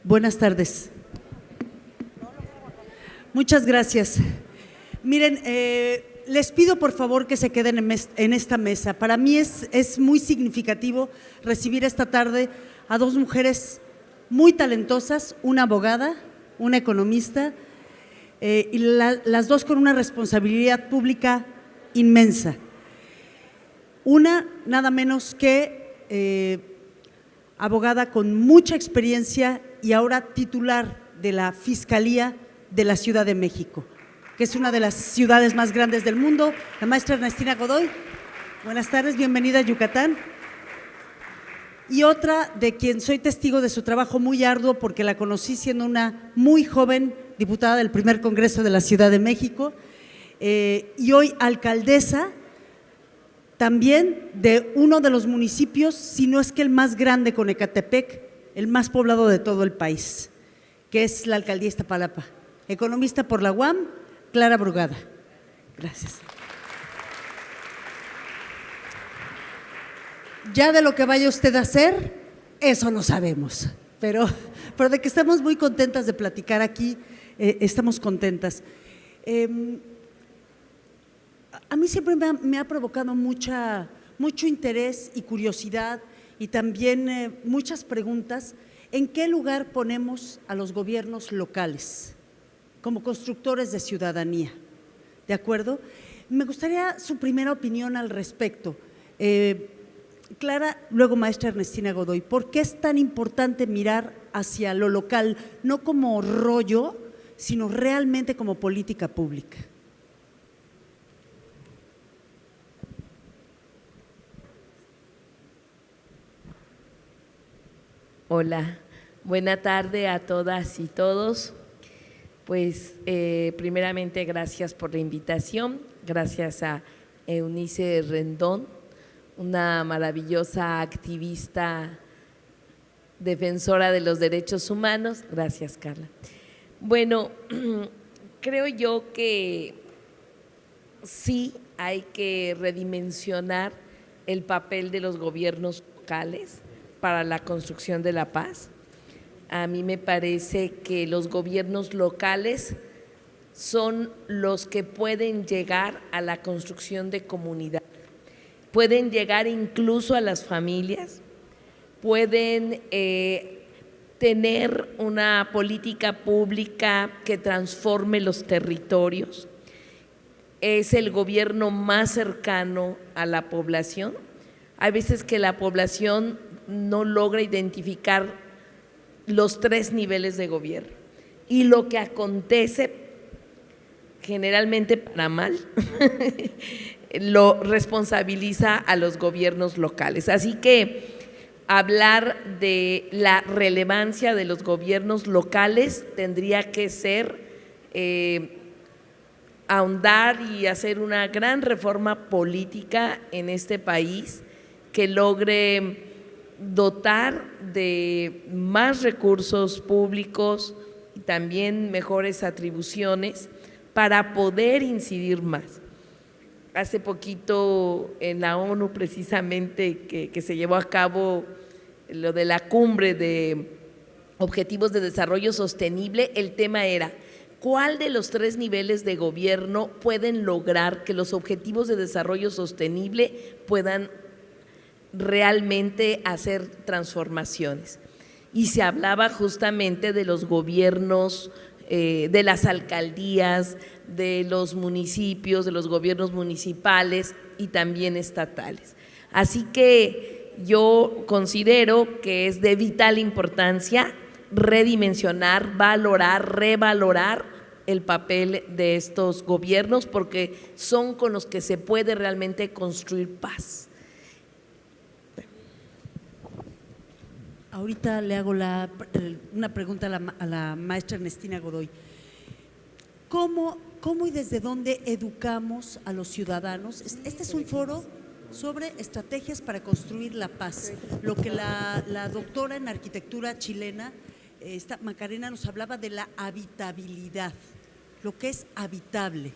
Buenas tardes. Muchas gracias. Miren, les pido por favor que se queden en esta mesa. Para mí es muy significativo recibir esta tarde a dos mujeres muy talentosas, una abogada, una economista, y las dos con una responsabilidad pública inmensa. Una, nada menos que abogada con mucha experiencia y ahora titular de la Fiscalía de la Ciudad de México, que es una de las ciudades más grandes del mundo, la maestra Ernestina Godoy. Buenas tardes, bienvenida a Yucatán. Y otra de quien soy testigo de su trabajo muy arduo porque la conocí siendo una muy joven diputada del primer Congreso de la Ciudad de México y hoy alcaldesa también de uno de los municipios, si no es que el más grande con Ecatepec, el más poblado de todo el país, que es la alcaldía Iztapalapa. Economista por la UAM, Clara Brugada. Gracias. Ya de lo que vaya usted a hacer, eso no sabemos, pero de que estamos muy contentas de platicar aquí, estamos contentas. A mí siempre me ha provocado mucho interés y curiosidad y también muchas preguntas. ¿En qué lugar ponemos a los gobiernos locales como constructores de ciudadanía? ¿De acuerdo? Me gustaría su primera opinión al respecto. Clara, luego maestra Ernestina Godoy, ¿por qué es tan importante mirar hacia lo local, no como rollo, sino realmente como política pública? Hola, buena tarde a todas y todos. Pues primeramente gracias por la invitación, gracias a Eunice Rendón, una maravillosa activista defensora de los derechos humanos. Gracias, Carla. Bueno, creo yo que sí hay que redimensionar el papel de los gobiernos locales para la construcción de la paz. A mí me parece que los gobiernos locales son los que pueden llegar a la construcción de comunidad, pueden llegar incluso a las familias, pueden tener una política pública que transforme los territorios. Es el gobierno más cercano a la población. Hay veces que la población no logra identificar los tres niveles de gobierno y lo que acontece generalmente para mal lo responsabiliza a los gobiernos locales. Así que hablar de la relevancia de los gobiernos locales tendría que ser ahondar y hacer una gran reforma política en este país que logre dotar de más recursos públicos y también mejores atribuciones para poder incidir más. Hace poquito en la ONU precisamente que se llevó a cabo lo de la cumbre de Objetivos de Desarrollo Sostenible, el tema era ¿cuál de los tres niveles de gobierno pueden lograr que los objetivos de desarrollo sostenible puedan realmente hacer transformaciones? Y se hablaba justamente de los gobiernos, de las alcaldías, de los municipios, de los gobiernos municipales y también estatales. Así que yo considero que es de vital importancia redimensionar, valorar, revalorar el papel de estos gobiernos porque son con los que se puede realmente construir paz. Ahorita le hago una pregunta a la maestra Ernestina Godoy. ¿Cómo y desde dónde educamos a los ciudadanos? Este es un foro sobre estrategias para construir la paz. Lo que la doctora en arquitectura chilena, Macarena, nos hablaba de la habitabilidad, lo que es habitable.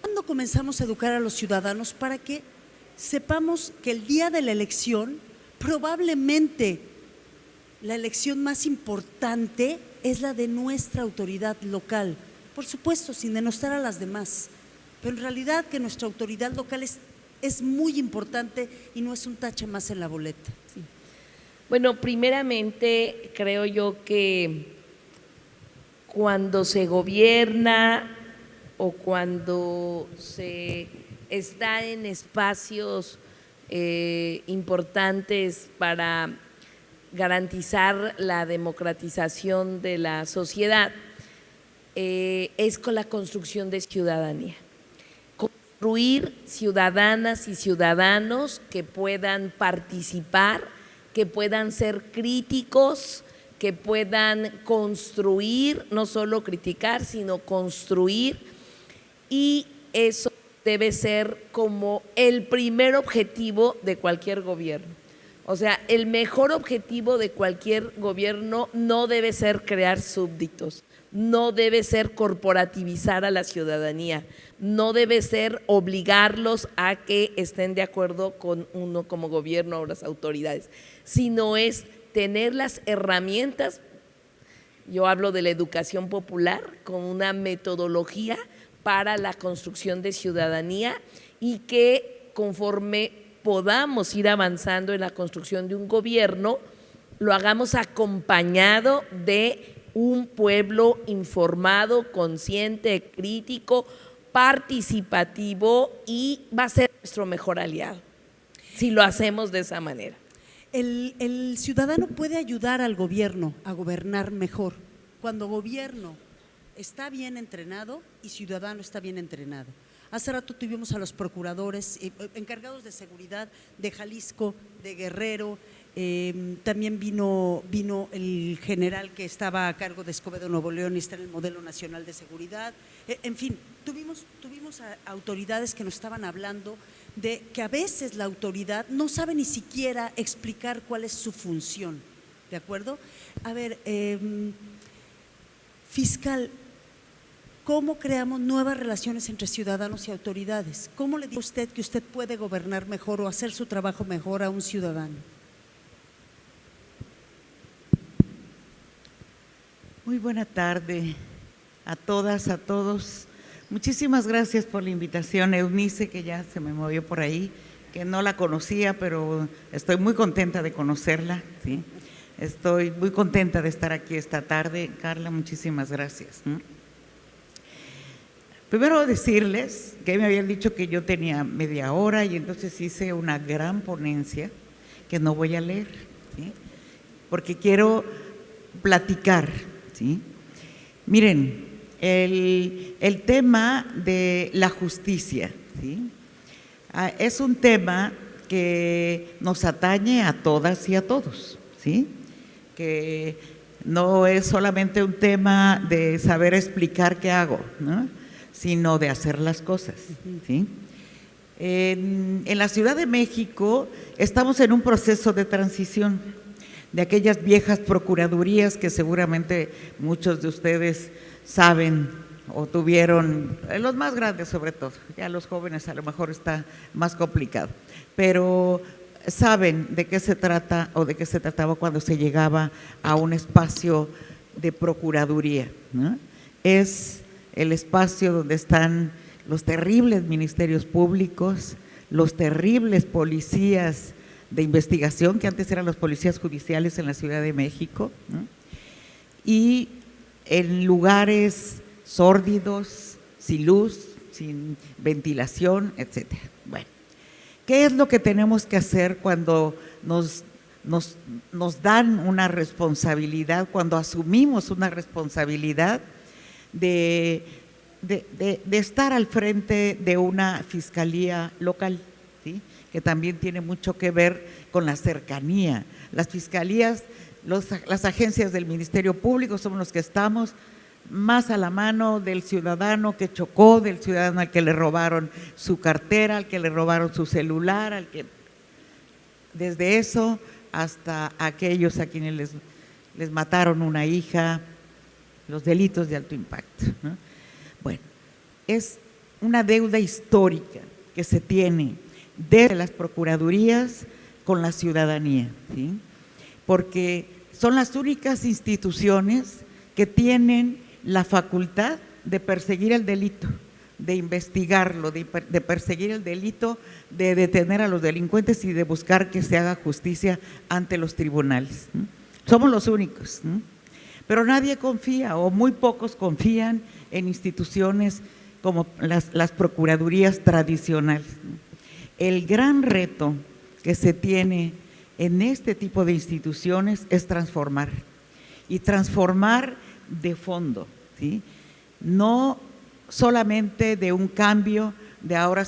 ¿Cuándo comenzamos a educar a los ciudadanos para que sepamos que el día de la elección probablemente la elección más importante es la de nuestra autoridad local, por supuesto, sin denostar a las demás, pero en realidad que nuestra autoridad local es muy importante y no es un tache más en la boleta. Sí. Bueno, primeramente creo yo que cuando se gobierna o cuando se está en espacios importantes para garantizar la democratización de la sociedad, es con la construcción de ciudadanía. Construir ciudadanas y ciudadanos que puedan participar, que puedan ser críticos, que puedan construir, no solo criticar, sino construir, y eso debe ser como el primer objetivo de cualquier gobierno. O sea, el mejor objetivo de cualquier gobierno no debe ser crear súbditos, no debe ser corporativizar a la ciudadanía, no debe ser obligarlos a que estén de acuerdo con uno como gobierno o las autoridades, sino es tener las herramientas. Yo hablo de la educación popular con una metodología para la construcción de ciudadanía y que conforme podamos ir avanzando en la construcción de un gobierno, lo hagamos acompañado de un pueblo informado, consciente, crítico, participativo, y va a ser nuestro mejor aliado si lo hacemos de esa manera. El ciudadano puede ayudar al gobierno a gobernar mejor cuando gobierno está bien entrenado y ciudadano está bien entrenado. Hace rato tuvimos a los procuradores encargados de seguridad de Jalisco, de Guerrero, también vino el general que estaba a cargo de Escobedo, Nuevo León, y está en el Modelo Nacional de Seguridad. En fin, tuvimos a autoridades que nos estaban hablando de que a veces la autoridad no sabe ni siquiera explicar cuál es su función, ¿de acuerdo? A ver, fiscal, ¿cómo creamos nuevas relaciones entre ciudadanos y autoridades? ¿Cómo le dice a usted que usted puede gobernar mejor o hacer su trabajo mejor a un ciudadano? Muy buena tarde a todas, a todos. Muchísimas gracias por la invitación, Eunice, que ya se me movió por ahí, que no la conocía, pero estoy muy contenta de conocerla, ¿sí? Estoy muy contenta de estar aquí esta tarde. Carla, muchísimas gracias. Primero decirles que me habían dicho que yo tenía media hora y entonces hice una gran ponencia que no voy a leer, ¿sí? Porque quiero platicar, ¿sí? Miren, el tema de la justicia, ¿sí? Es un tema que nos atañe a todas y a todos, ¿sí? Que no es solamente un tema de saber explicar qué hago, ¿no?, sino de hacer las cosas, ¿sí? En la Ciudad de México estamos en un proceso de transición de aquellas viejas procuradurías que seguramente muchos de ustedes saben o tuvieron, los más grandes sobre todo, ya los jóvenes a lo mejor está más complicado, pero saben de qué se trata o de qué se trataba cuando se llegaba a un espacio de procuraduría, ¿no? Es el espacio donde están los terribles ministerios públicos, los terribles policías de investigación, que antes eran los policías judiciales en la Ciudad de México, ¿no?, y en lugares sórdidos, sin luz, sin ventilación, etcétera. Bueno, ¿qué es lo que tenemos que hacer cuando nos dan una responsabilidad, cuando asumimos una responsabilidad de estar al frente de una fiscalía local, ¿sí?, que también tiene mucho que ver con la cercanía? Las fiscalías, las agencias del Ministerio Público somos los que estamos más a la mano del ciudadano que chocó, del ciudadano al que le robaron su cartera, al que le robaron su celular, desde eso hasta aquellos a quienes les mataron una hija, los delitos de alto impacto, ¿no? Bueno, es una deuda histórica que se tiene desde las procuradurías con la ciudadanía, ¿sí? Porque son las únicas instituciones que tienen la facultad de perseguir el delito, de investigarlo, de perseguir el delito, de detener a los delincuentes y de buscar que se haga justicia ante los tribunales. Somos los únicos, pero nadie confía o muy pocos confían en instituciones como las procuradurías tradicionales. El gran reto que se tiene en este tipo de instituciones es transformar, y transformar de fondo, ¿sí? No solamente de un cambio de ahora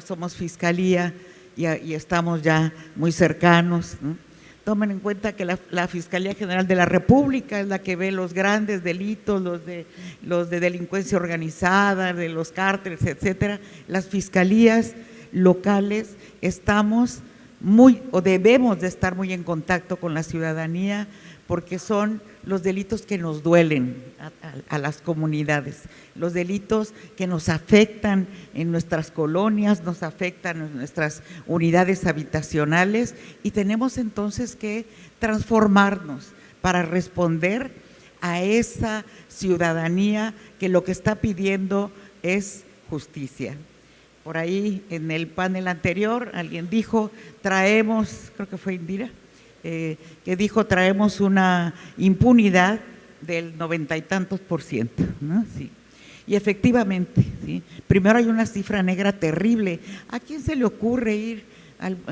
somos fiscalía y estamos ya muy cercanos, ¿no? Tomen en cuenta que la Fiscalía General de la República es la que ve los grandes delitos, los de delincuencia organizada, de los cárteles, etcétera. Las fiscalías locales estamos debemos de estar muy en contacto con la ciudadanía, porque son los delitos que nos duelen a las comunidades, los delitos que nos afectan en nuestras colonias, nos afectan en nuestras unidades habitacionales, y tenemos entonces que transformarnos para responder a esa ciudadanía que lo que está pidiendo es justicia. Por ahí en el panel anterior alguien dijo, traemos, creo que fue Indira, que dijo traemos una impunidad del 90 y tantos %, ¿no? Sí. Y efectivamente, ¿sí? Primero hay una cifra negra terrible. ¿A quién se le ocurre ir?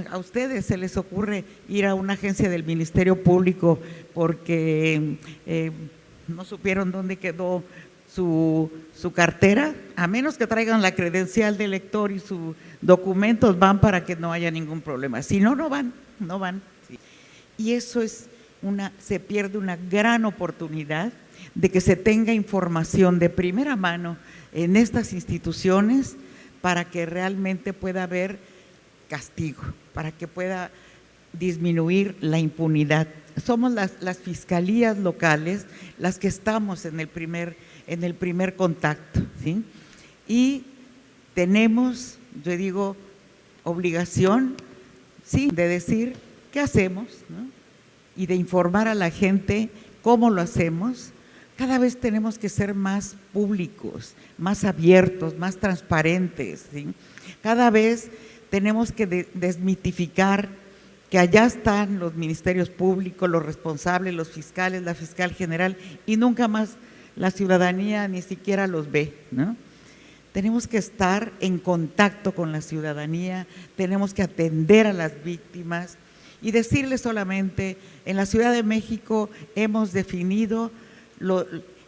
A ustedes se les ocurre ir a una agencia del Ministerio Público porque no supieron dónde quedó su cartera, a menos que traigan la credencial de lector y sus documentos, van para que no haya ningún problema. Si no, no van. Sí. Y eso se pierde una gran oportunidad de que se tenga información de primera mano en estas instituciones para que realmente pueda haber castigo, para que pueda disminuir la impunidad. Somos las fiscalías locales las que estamos en el primer contacto, ¿sí? Y tenemos, yo digo, obligación, sí, de decir qué hacemos, ¿no? Y de informar a la gente cómo lo hacemos. Cada vez tenemos que ser más públicos, más abiertos, más transparentes, ¿sí? Cada vez tenemos que desmitificar que allá están los ministerios públicos, los responsables, los fiscales, la fiscal general, y nunca más la ciudadanía ni siquiera los ve, ¿no? Tenemos que estar en contacto con la ciudadanía, tenemos que atender a las víctimas y decirles solamente, en la Ciudad de México hemos definido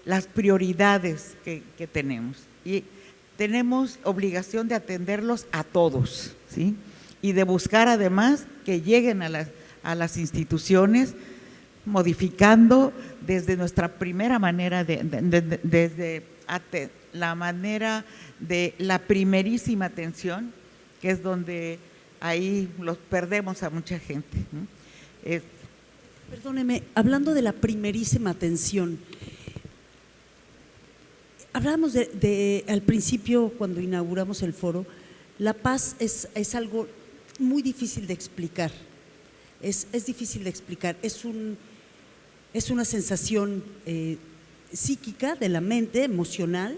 las prioridades que tenemos, y tenemos obligación de atenderlos a todos, ¿sí? Y de buscar además que lleguen a las instituciones, modificando desde nuestra primera manera, desde la manera de la primerísima atención, que es donde ahí los perdemos a mucha gente, ¿no? Perdóneme, hablando de la primerísima atención, hablábamos al principio cuando inauguramos el foro, la paz es algo muy difícil de explicar, es difícil de explicar, es una sensación psíquica de la mente, emocional,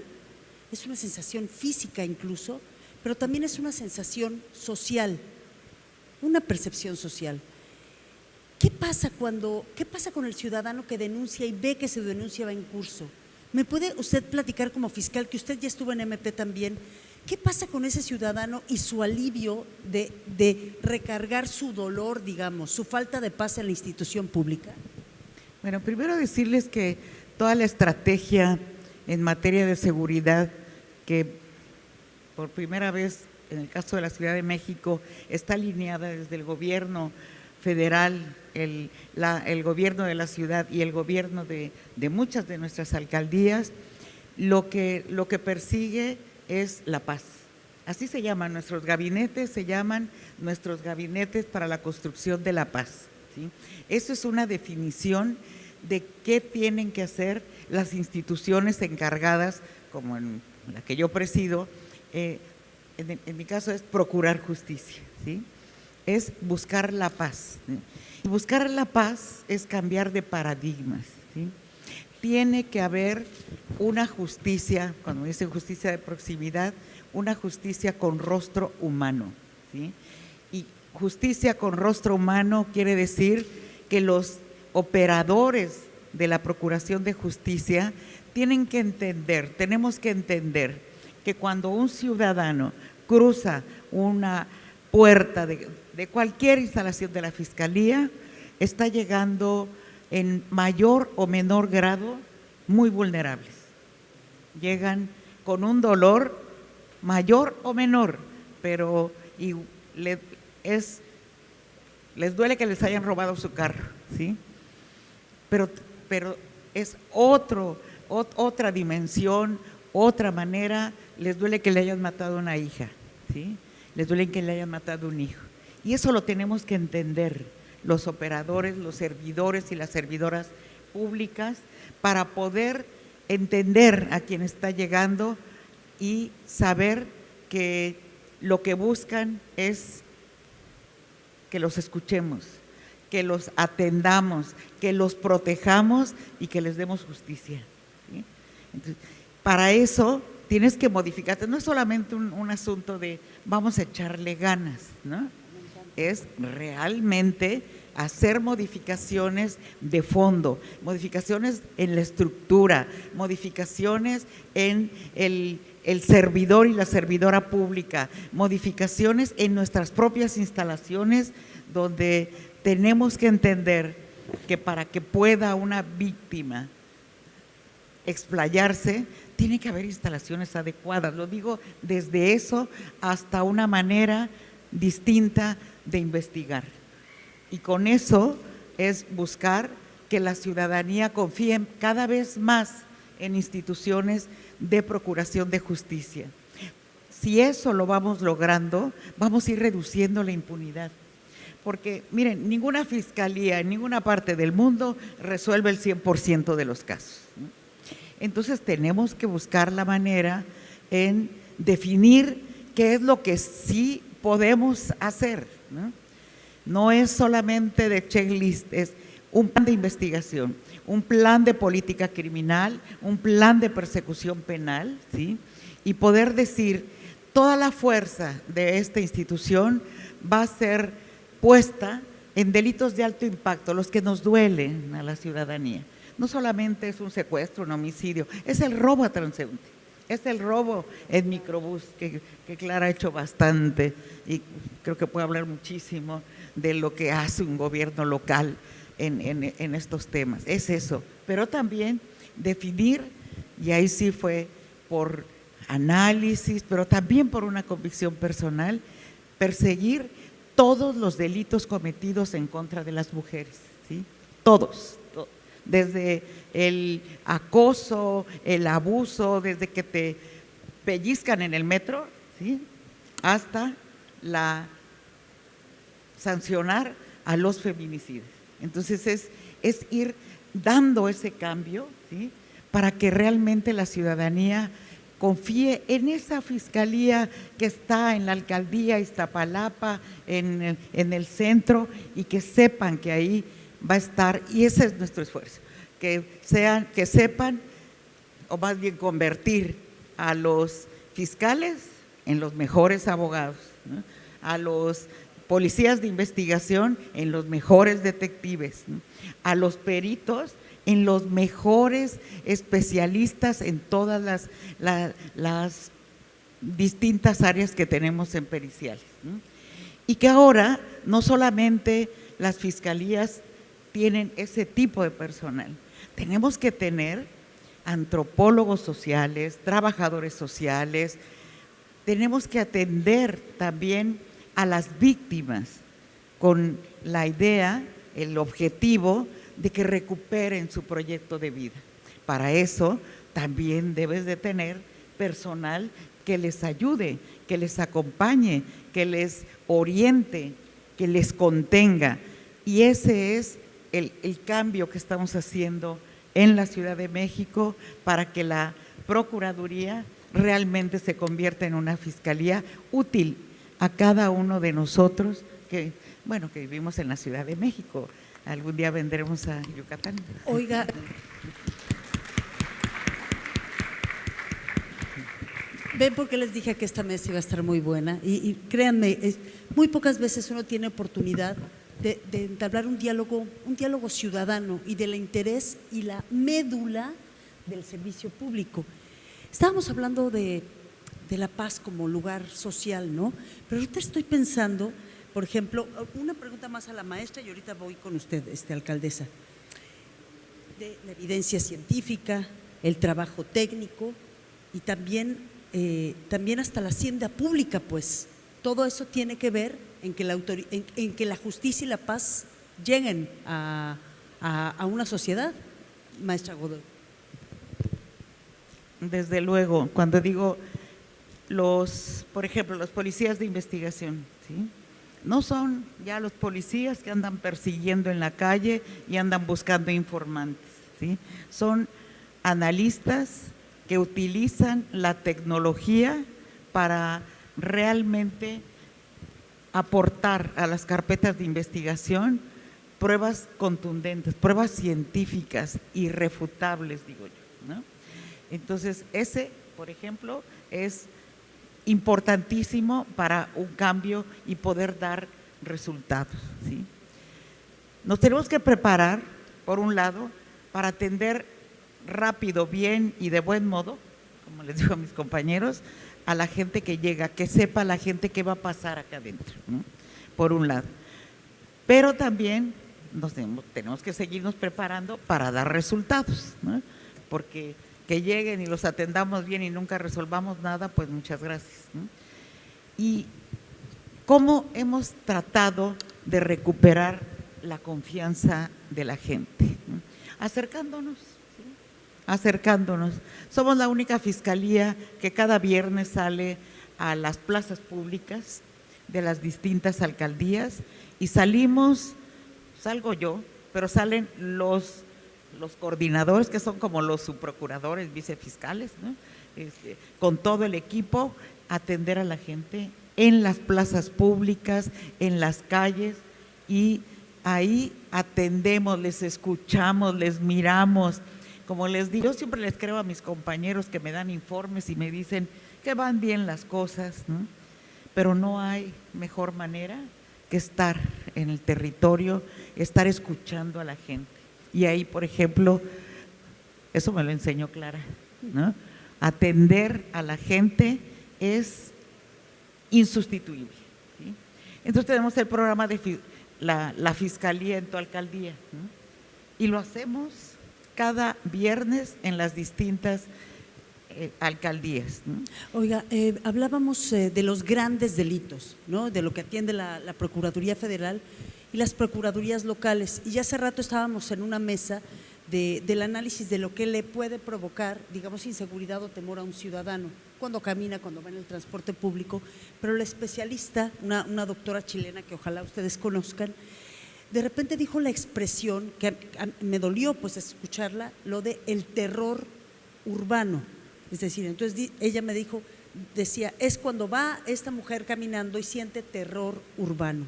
es una sensación física incluso, pero también es una sensación social, una percepción social. ¿Qué pasa con el ciudadano que denuncia y ve que su denuncia va en curso? ¿Me puede usted platicar como fiscal, que usted ya estuvo en MP también, qué pasa con ese ciudadano y su alivio de recargar su dolor, digamos, su falta de paz en la institución pública? Bueno, primero decirles que toda la estrategia en materia de seguridad, que por primera vez en el caso de la Ciudad de México está alineada desde el gobierno federal, el gobierno de la ciudad y el gobierno de muchas de nuestras alcaldías, lo que persigue es la paz. Así se llaman nuestros gabinetes, para la construcción de la paz, ¿sí? Eso es una definición de qué tienen que hacer las instituciones encargadas, como en la que yo presido, en mi caso es procurar justicia, ¿sí? es buscar la paz. Y buscar la paz es cambiar de paradigmas, ¿sí? Tiene que haber una justicia, cuando dice justicia de proximidad, una justicia con rostro humano, ¿sí? Y justicia con rostro humano quiere decir que los operadores de la Procuración de Justicia tenemos que entender que cuando un ciudadano cruza una puerta de cualquier instalación de la Fiscalía, está llegando en mayor o menor grado muy vulnerables. Llegan con un dolor mayor o menor, pero les duele que les hayan robado su carro, ¿sí? Pero es otra dimensión, otra manera, les duele que le hayan matado a una hija, ¿sí? Les duele que le hayan matado a un hijo. Y eso lo tenemos que entender los operadores, los servidores y las servidoras públicas para poder entender a quien está llegando y saber que lo que buscan es que los escuchemos, que los atendamos, que los protejamos y que les demos justicia, ¿sí? Entonces, para eso tienes que modificarte, no es solamente un asunto de vamos a echarle ganas, ¿no? Es realmente hacer modificaciones de fondo, modificaciones en la estructura, modificaciones en el servidor y la servidora pública, modificaciones en nuestras propias instalaciones, donde tenemos que entender que para que pueda una víctima explayarse, tiene que haber instalaciones adecuadas. Lo digo desde eso hasta una manera distinta de investigar. Y con eso es buscar que la ciudadanía confíe cada vez más en instituciones de procuración de justicia. Si eso lo vamos logrando, vamos a ir reduciendo la impunidad. Porque, miren, ninguna fiscalía en ninguna parte del mundo resuelve el 100% de los casos, ¿no? Entonces tenemos que buscar la manera en definir qué es lo que sí podemos hacer, ¿no? No es solamente de checklist, es un plan de investigación, un plan de política criminal, un plan de persecución penal, ¿sí? Y poder decir, toda la fuerza de esta institución va a ser puesta en delitos de alto impacto, los que nos duelen a la ciudadanía. No solamente es un secuestro, un homicidio, es el robo a transeúnte, es el robo en microbús, que Clara ha hecho bastante y creo que puede hablar muchísimo de lo que hace un gobierno local en estos temas. Es eso, pero también definir, y ahí sí fue por análisis, pero también por una convicción personal, perseguir todos los delitos cometidos en contra de las mujeres, ¿sí? Todos, desde el acoso, el abuso, desde que te pellizcan en el metro, ¿sí? Hasta sancionar a los feminicidios. Entonces es ir dando ese cambio, ¿sí? Para que realmente la ciudadanía confíe en esa fiscalía que está en la alcaldía Iztapalapa, en el centro, y que sepan que ahí va a estar, y ese es nuestro esfuerzo, que sepan, o más bien convertir a los fiscales en los mejores abogados, ¿no? A los policías de investigación en los mejores detectives, ¿no? A los peritos en los mejores especialistas en todas las distintas áreas que tenemos en periciales, ¿no? Y que ahora no solamente las fiscalías tienen ese tipo de personal, tenemos que tener antropólogos sociales, trabajadores sociales, tenemos que atender también a las víctimas con la idea, el objetivo de que recuperen su proyecto de vida. Para eso también debes de tener personal que les ayude, que les acompañe, que les oriente, que les contenga. Y ese es el cambio que estamos haciendo en la Ciudad de México para que la Procuraduría realmente se convierta en una fiscalía útil a cada uno de nosotros que que vivimos en la Ciudad de México. Algún día vendremos a Yucatán. Oiga, ven porque les dije que esta mesa iba a estar muy buena y créanme, muy pocas veces uno tiene oportunidad de entablar un diálogo ciudadano y del interés y la médula del servicio público. Estábamos hablando de la paz como lugar social, ¿no? Pero ahorita estoy pensando, por ejemplo, una pregunta más a la maestra y ahorita voy con usted, alcaldesa, de la evidencia científica, el trabajo técnico y también hasta la hacienda pública, pues todo eso tiene que ver en que la justicia y la paz lleguen a una sociedad, maestra Godoy. Desde luego, cuando digo por ejemplo, los policías de investigación, ¿sí? No son ya los policías que andan persiguiendo en la calle y andan buscando informantes, ¿sí? Son analistas que utilizan la tecnología para realmente aportar a las carpetas de investigación pruebas contundentes, pruebas científicas, irrefutables, digo yo, ¿no? Entonces, ese, por ejemplo, es importantísimo para un cambio y poder dar resultados, ¿sí? Nos tenemos que preparar, por un lado, para atender rápido, bien y de buen modo, como les digo a mis compañeros, a la gente que llega, que sepa la gente qué va a pasar acá adentro, ¿no? Por un lado. Pero también tenemos que seguirnos preparando para dar resultados, ¿no? Porque que lleguen y los atendamos bien y nunca resolvamos nada, pues muchas gracias, ¿no? Y cómo hemos tratado de recuperar la confianza de la gente, ¿no? Acercándonos, ¿sí? Acercándonos. Somos la única fiscalía que cada viernes sale a las plazas públicas de las distintas alcaldías y salgo yo, pero salen los coordinadores, que son como los subprocuradores, vicefiscales, ¿no? Con todo el equipo, atender a la gente en las plazas públicas, en las calles, y ahí atendemos, les escuchamos, les miramos. Como les digo, yo siempre les creo a mis compañeros que me dan informes y me dicen que van bien las cosas, ¿no? Pero no hay mejor manera que estar en el territorio, estar escuchando a la gente. Y ahí, por ejemplo, eso me lo enseñó Clara, ¿no? Atender a la gente es insustituible, ¿sí? Entonces tenemos el programa de la Fiscalía en tu alcaldía, ¿no? Y lo hacemos cada viernes en las distintas alcaldías, ¿no? Oiga, hablábamos de los grandes delitos, ¿no? De lo que atiende la Procuraduría Federal y las procuradurías locales. Y ya hace rato estábamos en una mesa del análisis de lo que le puede provocar, digamos, inseguridad o temor a un ciudadano cuando camina, cuando va en el transporte público. Pero la especialista, una doctora chilena que ojalá ustedes conozcan, de repente dijo la expresión que me dolió pues escucharla, lo de el terror urbano. Es decir, entonces ella me decía, es cuando va esta mujer caminando y siente terror urbano.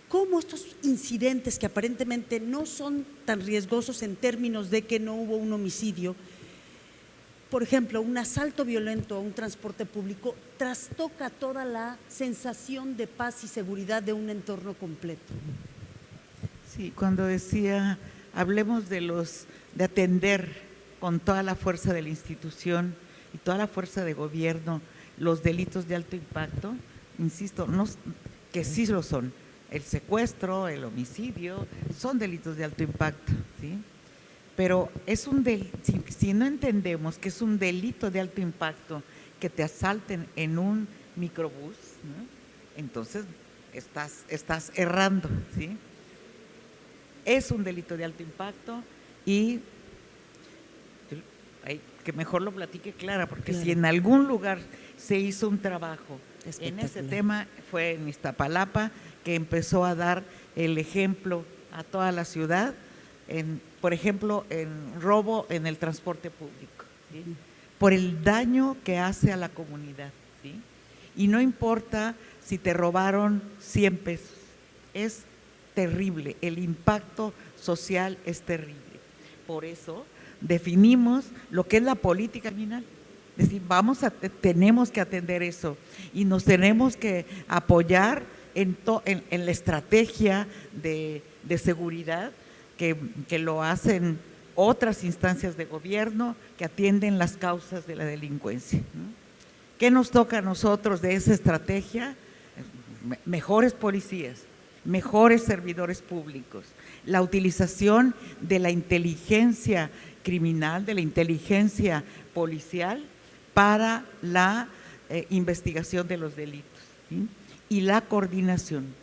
¿Cómo estos incidentes que aparentemente no son tan riesgosos en términos de que no hubo un homicidio, por ejemplo, un asalto violento a un transporte público, trastoca toda la sensación de paz y seguridad de un entorno completo? Sí, cuando decía, hablemos de atender con toda la fuerza de la institución y toda la fuerza de gobierno los delitos de alto impacto, insisto, que sí lo son. El secuestro, el homicidio, son delitos de alto impacto, ¿sí? Pero si no entendemos que es un delito de alto impacto que te asalten en un microbús, ¿no? Entonces estás errando, ¿sí? Es un delito de alto impacto y que mejor lo platique Clara, porque claro, si en algún lugar se hizo un trabajo en ese tema fue en Iztapalapa, que empezó a dar el ejemplo a toda la ciudad, por ejemplo, en robo en el transporte público, ¿sí? Por el daño que hace a la comunidad, ¿sí? Y no importa si te robaron 100 pesos, es terrible, el impacto social es terrible. Por eso definimos lo que es la política criminal. Es decir, tenemos que atender eso y nos tenemos que apoyar en la estrategia de seguridad que lo hacen otras instancias de gobierno que atienden las causas de la delincuencia, ¿no? ¿Qué nos toca a nosotros de esa estrategia? Mejores policías, mejores servidores públicos, la utilización de la inteligencia criminal, de la inteligencia policial para la investigación de los delitos, ¿sí? Y la coordinación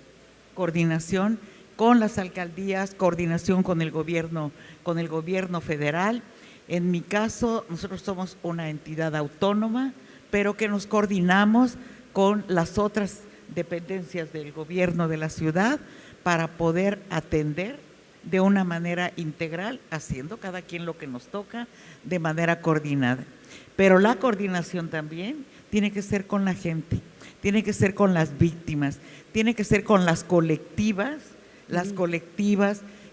con las alcaldías, coordinación con el gobierno federal. En mi caso, nosotros somos una entidad autónoma, pero que nos coordinamos con las otras dependencias del gobierno de la ciudad para poder atender de una manera integral, haciendo cada quien lo que nos toca de manera coordinada. Pero la coordinación también tiene que ser con la gente, tiene que ser con las víctimas, tiene que ser con las colectivas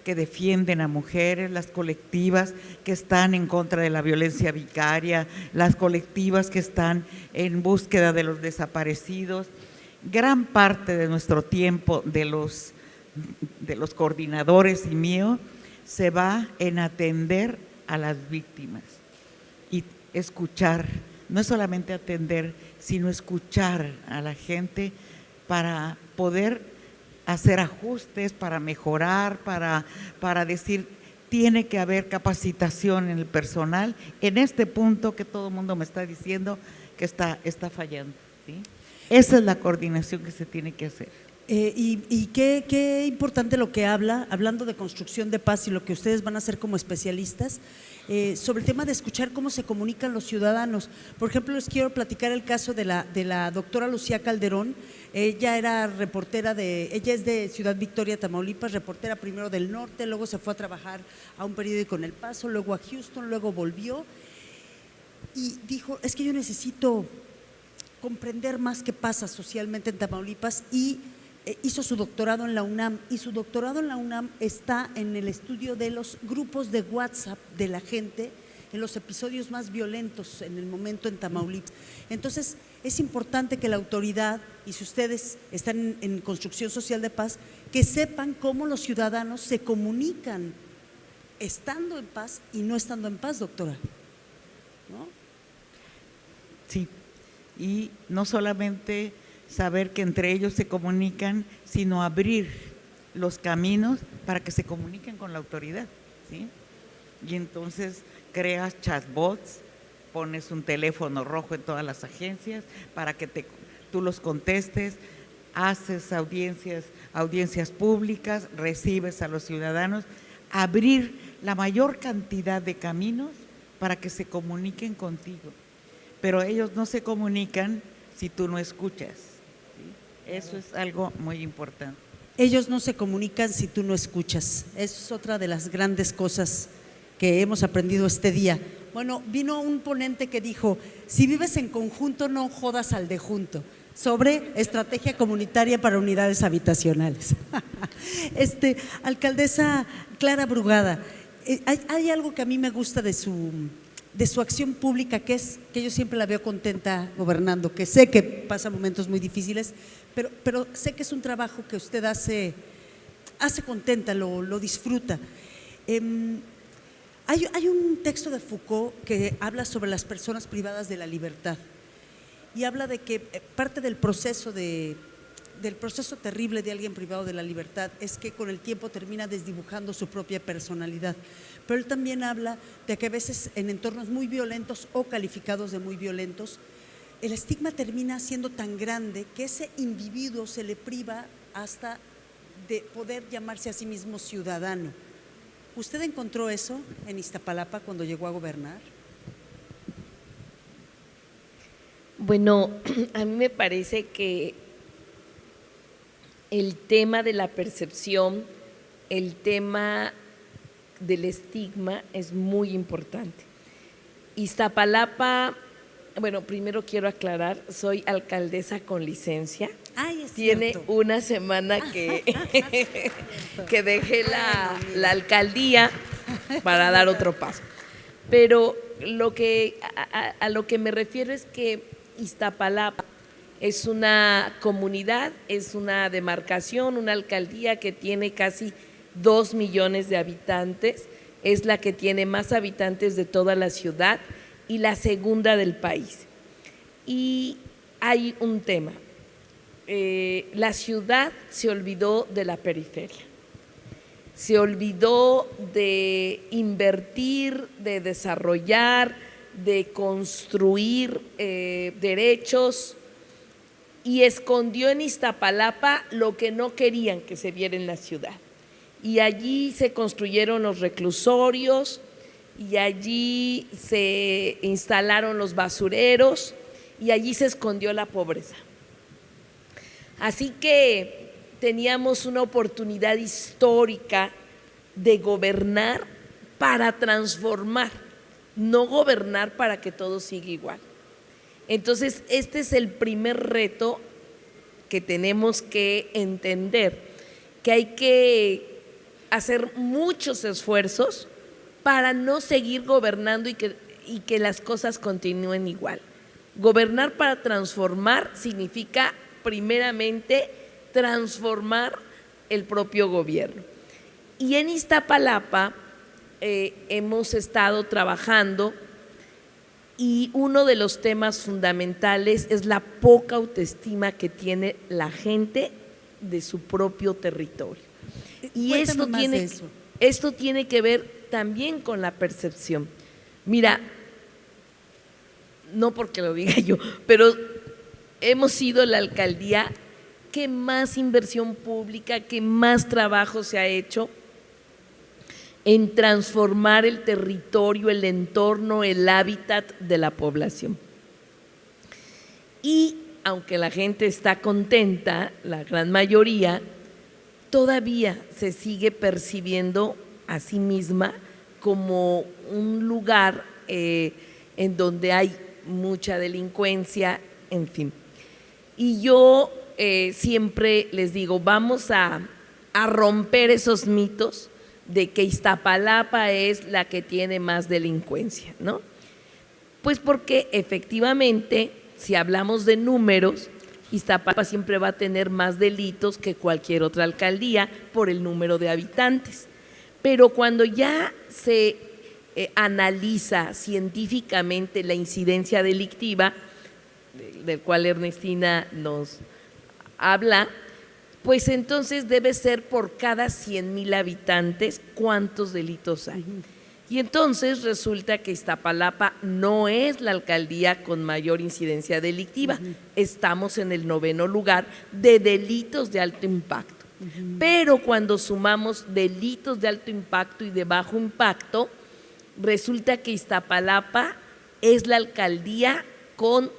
que defienden a mujeres, las colectivas que están en contra de la violencia vicaria, las colectivas que están en búsqueda de los desaparecidos. Gran parte de nuestro tiempo de los coordinadores y mío se va en atender a las víctimas y escuchar, no es solamente atender, sino escuchar a la gente para poder hacer ajustes, para mejorar, para decir, tiene que haber capacitación en el personal, en este punto que todo el mundo me está diciendo que está fallando, ¿sí? Esa es la coordinación que se tiene que hacer. Y qué importante lo que hablando de construcción de paz y lo que ustedes van a hacer como especialistas, sobre el tema de escuchar cómo se comunican los ciudadanos. Por ejemplo, les quiero platicar el caso de la doctora Lucía Calderón. Ella era reportera ella es de Ciudad Victoria, Tamaulipas, reportera primero del norte, luego se fue a trabajar a un periódico en El Paso, luego a Houston, luego volvió y dijo, es que yo necesito comprender más qué pasa socialmente en Tamaulipas y hizo su doctorado en la UNAM y su doctorado en la UNAM está en el estudio de los grupos de WhatsApp de la gente en los episodios más violentos en el momento en Tamaulipas. Entonces, es importante que la autoridad, y si ustedes están en construcción social de paz, que sepan cómo los ciudadanos se comunican estando en paz y no estando en paz, doctora, ¿no? Sí, y no solamente saber que entre ellos se comunican, sino abrir los caminos para que se comuniquen con la autoridad, ¿sí? Y entonces creas chatbots, pones un teléfono rojo en todas las agencias para que tú los contestes, haces audiencias públicas, recibes a los ciudadanos, abrir la mayor cantidad de caminos para que se comuniquen contigo. Pero ellos no se comunican si tú no escuchas, ¿sí? Eso es algo muy importante. Ellos no se comunican si tú no escuchas. Es otra de las grandes cosas que hemos aprendido este día. Bueno, vino un ponente que dijo, si vives en conjunto no jodas al de junto, sobre estrategia comunitaria para unidades habitacionales. Alcaldesa Clara Brugada, hay algo que a mí me gusta de su acción pública, que es que yo siempre la veo contenta gobernando, que sé que pasa momentos muy difíciles, pero sé que es un trabajo que usted hace contenta, lo disfruta. Hay un texto de Foucault que habla sobre las personas privadas de la libertad y habla de que parte del proceso terrible de alguien privado de la libertad es que con el tiempo termina desdibujando su propia personalidad. Pero él también habla de que a veces en entornos muy violentos o calificados de muy violentos, el estigma termina siendo tan grande que ese individuo se le priva hasta de poder llamarse a sí mismo ciudadano. ¿Usted encontró eso en Iztapalapa cuando llegó a gobernar? Bueno, a mí me parece que el tema de la percepción, el tema del estigma es muy importante. Iztapalapa Bueno, primero quiero aclarar, soy alcaldesa con licencia. Ay, es Tiene cierto. una semana que, que dejé la alcaldía para dar otro paso. Pero a lo que me refiero es que Iztapalapa es una comunidad, es una demarcación, una alcaldía que tiene casi 2 millones de habitantes, es la que tiene más habitantes de toda la ciudad y la segunda del país. Y hay un tema, la ciudad se olvidó de la periferia, se olvidó de invertir, de desarrollar, de construir derechos y escondió en Iztapalapa lo que no querían que se viera en la ciudad. Y allí se construyeron los reclusorios y allí se instalaron los basureros y allí se escondió la pobreza. Así que teníamos una oportunidad histórica de gobernar para transformar, no gobernar para que todo siga igual. Entonces, este es el primer reto que tenemos que entender, que hay que hacer muchos esfuerzos para no seguir gobernando y que las cosas continúen igual. Gobernar para transformar significa primeramente transformar el propio gobierno. Y en Iztapalapa hemos estado trabajando y uno de los temas fundamentales es la poca autoestima que tiene la gente de su propio territorio. Y esto tiene que ver también con la percepción. Mira, no porque lo diga yo, pero hemos sido la alcaldía que más inversión pública, que más trabajo se ha hecho en transformar el territorio, el entorno, el hábitat de la población. Y aunque la gente está contenta, la gran mayoría, todavía se sigue percibiendo a sí misma como un lugar en donde hay mucha delincuencia, en fin. Y yo siempre les digo, vamos a romper esos mitos de que Iztapalapa es la que tiene más delincuencia, ¿no? Pues porque efectivamente, si hablamos de números, Iztapalapa siempre va a tener más delitos que cualquier otra alcaldía por el número de habitantes. Pero cuando ya se analiza científicamente la incidencia delictiva, del cual Ernestina nos habla, pues entonces debe ser por cada 100,000 habitantes cuántos delitos hay. Y entonces resulta que Iztapalapa no es la alcaldía con mayor incidencia delictiva, estamos en el 9º lugar de delitos de alto impacto. Pero cuando sumamos delitos de alto impacto y de bajo impacto, resulta que Iztapalapa es la alcaldía con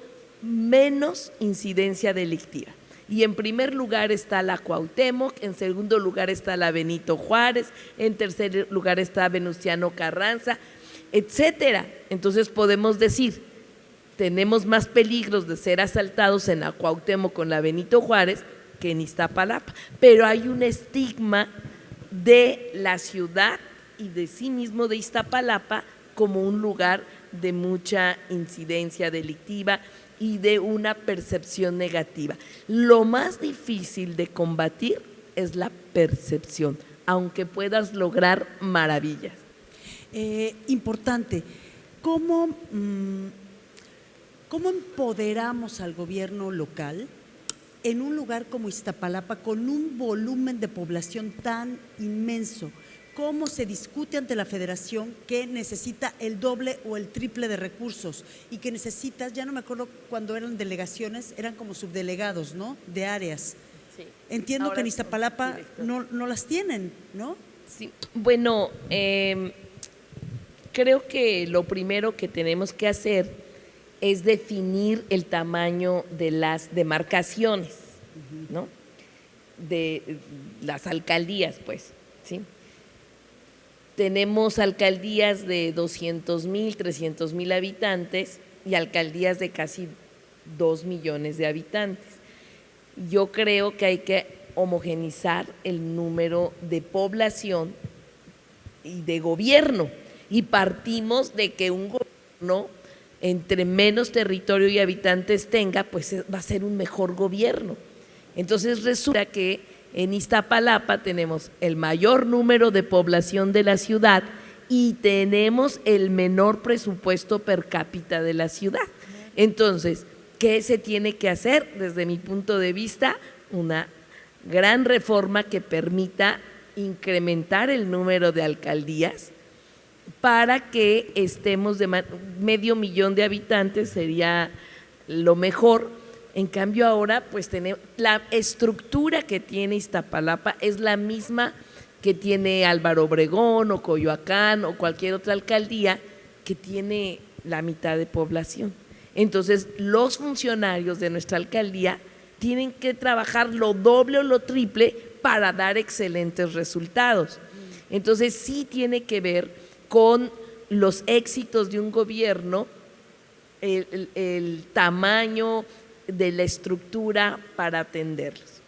menos incidencia delictiva. Y en primer lugar está la Cuauhtémoc, en segundo lugar está la Benito Juárez, en tercer lugar está Venustiano Carranza, etcétera. Entonces podemos decir, tenemos más peligros de ser asaltados en la Cuauhtémoc con la Benito Juárez que en Iztapalapa, pero hay un estigma de la ciudad y de sí mismo de Iztapalapa como un lugar de mucha incidencia delictiva y de una percepción negativa. Lo más difícil de combatir es la percepción, aunque puedas lograr maravillas. Importante, ¿cómo empoderamos al gobierno local en un lugar como Iztapalapa con un volumen de población tan inmenso? ¿Cómo se discute ante la federación que necesita el doble o el triple de recursos y que necesitas, ya no me acuerdo cuando eran delegaciones, eran como subdelegados, ¿no? De áreas. Sí. Entiendo ahora que en Iztapalapa no las tienen, ¿no? Sí, bueno, creo que lo primero que tenemos que hacer es definir el tamaño de las demarcaciones, ¿no? De las alcaldías, pues, ¿sí? Tenemos alcaldías de 200,000, 300,000 habitantes y alcaldías de casi 2 millones de habitantes. Yo creo que hay que homogenizar el número de población y de gobierno, y partimos de que un gobierno, entre menos territorio y habitantes tenga, pues va a ser un mejor gobierno. Entonces resulta que en Iztapalapa tenemos el mayor número de población de la ciudad y tenemos el menor presupuesto per cápita de la ciudad. Entonces, ¿qué se tiene que hacer? Desde mi punto de vista, una gran reforma que permita incrementar el número de alcaldías para que estemos de 500,000 de habitantes, sería lo mejor. En cambio ahora pues tenemos la estructura que tiene Iztapalapa es la misma que tiene Álvaro Obregón o Coyoacán o cualquier otra alcaldía que tiene la mitad de población. Entonces los funcionarios de nuestra alcaldía tienen que trabajar lo doble o lo triple para dar excelentes resultados. Entonces sí tiene que ver con los éxitos de un gobierno, el tamaño de la estructura para atenderlos.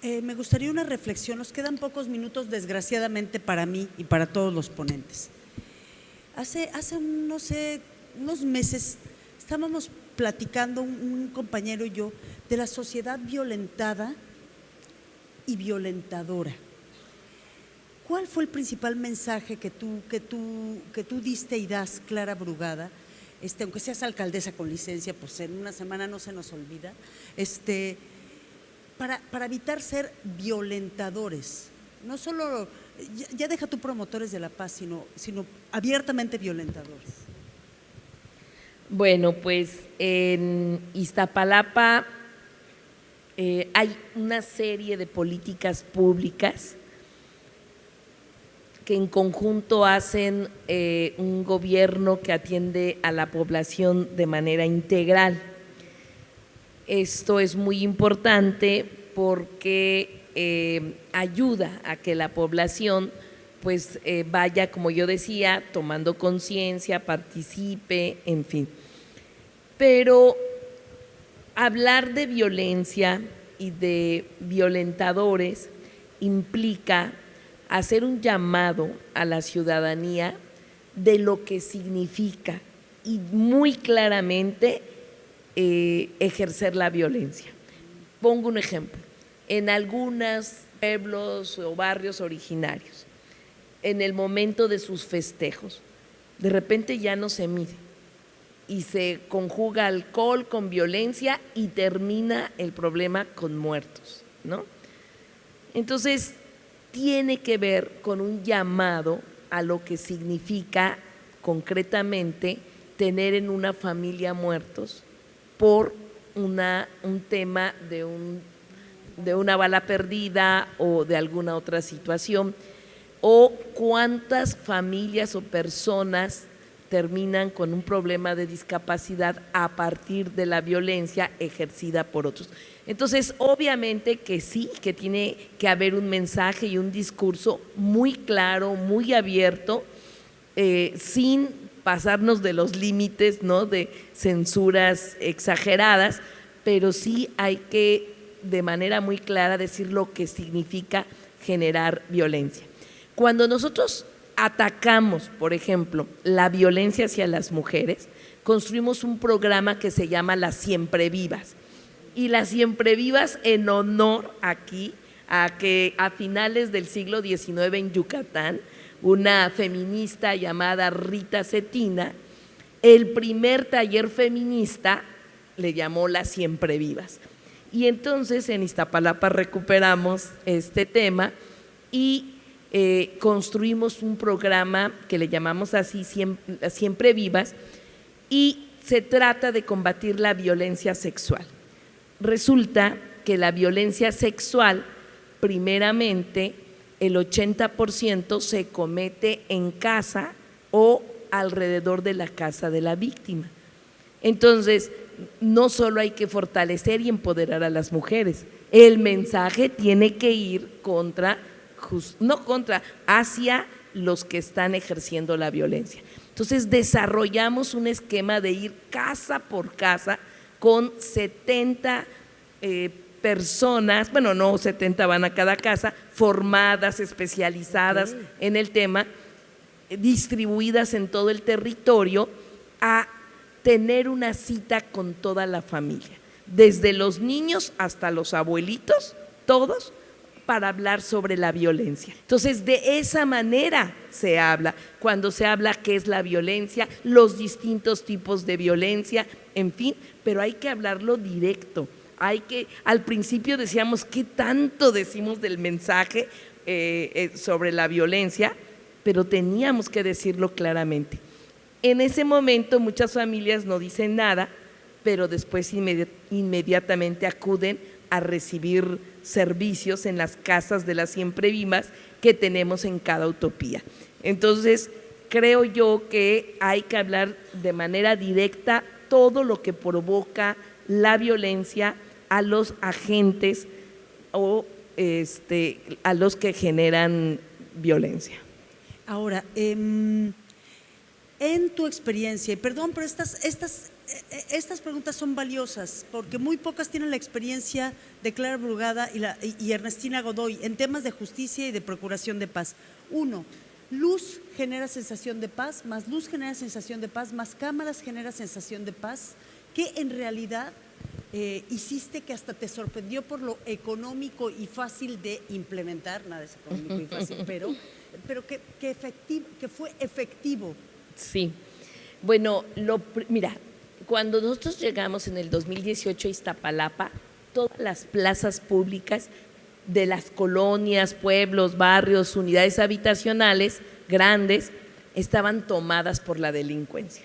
Me gustaría una reflexión, nos quedan pocos minutos desgraciadamente para mí y para todos los ponentes. Hace no sé, unos meses estábamos platicando un compañero y yo de la sociedad violentada y violentadora. ¿Cuál fue el principal mensaje que tú diste y das, Clara Brugada? Aunque seas alcaldesa con licencia, pues en una semana no se nos olvida, para evitar ser violentadores, no solo, ya deja tú promotores de la paz, sino abiertamente violentadores. Bueno, pues en Iztapalapa hay una serie de políticas públicas que en conjunto hacen un gobierno que atiende a la población de manera integral. Esto es muy importante porque ayuda a que la población pues vaya, como yo decía, tomando conciencia, participe, en fin. Pero hablar de violencia y de violentadores implica hacer un llamado a la ciudadanía de lo que significa y muy claramente ejercer la violencia. Pongo un ejemplo, en algunos pueblos o barrios originarios, en el momento de sus festejos, de repente ya no se mide y se conjuga alcohol con violencia y termina el problema con muertos, ¿no? Entonces, tiene que ver con un llamado a lo que significa concretamente tener en una familia muertos por un tema de una bala perdida o de alguna otra situación, o cuántas familias o personas terminan con un problema de discapacidad a partir de la violencia ejercida por otros. Entonces, obviamente que sí, que tiene que haber un mensaje y un discurso muy claro, muy abierto, sin pasarnos de los límites, ¿no?, de censuras exageradas, pero sí hay que de manera muy clara decir lo que significa generar violencia. Cuando nosotros atacamos, por ejemplo, la violencia hacia las mujeres, construimos un programa que se llama Las Siempre Vivas. Y Las Siempre Vivas en honor aquí a que a finales del siglo XIX en Yucatán, una feminista llamada Rita Cetina, el primer taller feminista le llamó Las Siempre Vivas. Y entonces en Iztapalapa recuperamos este tema y construimos un programa que le llamamos así Siempre Vivas, y se trata de combatir la violencia sexual. Resulta que la violencia sexual, primeramente, el 80% se comete en casa o alrededor de la casa de la víctima. Entonces, no solo hay que fortalecer y empoderar a las mujeres, el mensaje tiene que ir hacia los que están ejerciendo la violencia. Entonces desarrollamos un esquema de ir casa por casa con 70 personas, bueno, no 70 van a cada casa, formadas, especializadas en el tema, distribuidas en todo el territorio, a tener una cita con toda la familia, desde los niños hasta los abuelitos, todos, para hablar sobre la violencia. Entonces, de esa manera se habla, cuando se habla qué es la violencia, los distintos tipos de violencia, en fin, pero hay que hablarlo directo. Al principio decíamos, ¿qué tanto decimos del mensaje sobre la violencia? Pero teníamos que decirlo claramente. En ese momento muchas familias no dicen nada, pero después inmediatamente acuden a recibir servicios en las casas de las siempre vivas que tenemos en cada utopía. Entonces, creo yo que hay que hablar de manera directa todo lo que provoca la violencia a los agentes o a los que generan violencia. Ahora, en tu experiencia, y perdón, pero estas preguntas son valiosas porque muy pocas tienen la experiencia de Clara Brugada y Ernestina Godoy en temas de justicia y de procuración de paz. Uno, luz genera sensación de paz, más luz genera sensación de paz, más cámaras genera sensación de paz. ¿Qué en realidad hiciste que hasta te sorprendió por lo económico y fácil de implementar? Nada es económico y fácil, pero que fue efectivo. Sí, bueno, mira, cuando nosotros llegamos en el 2018 a Iztapalapa, todas las plazas públicas de las colonias, pueblos, barrios, unidades habitacionales grandes estaban tomadas por la delincuencia.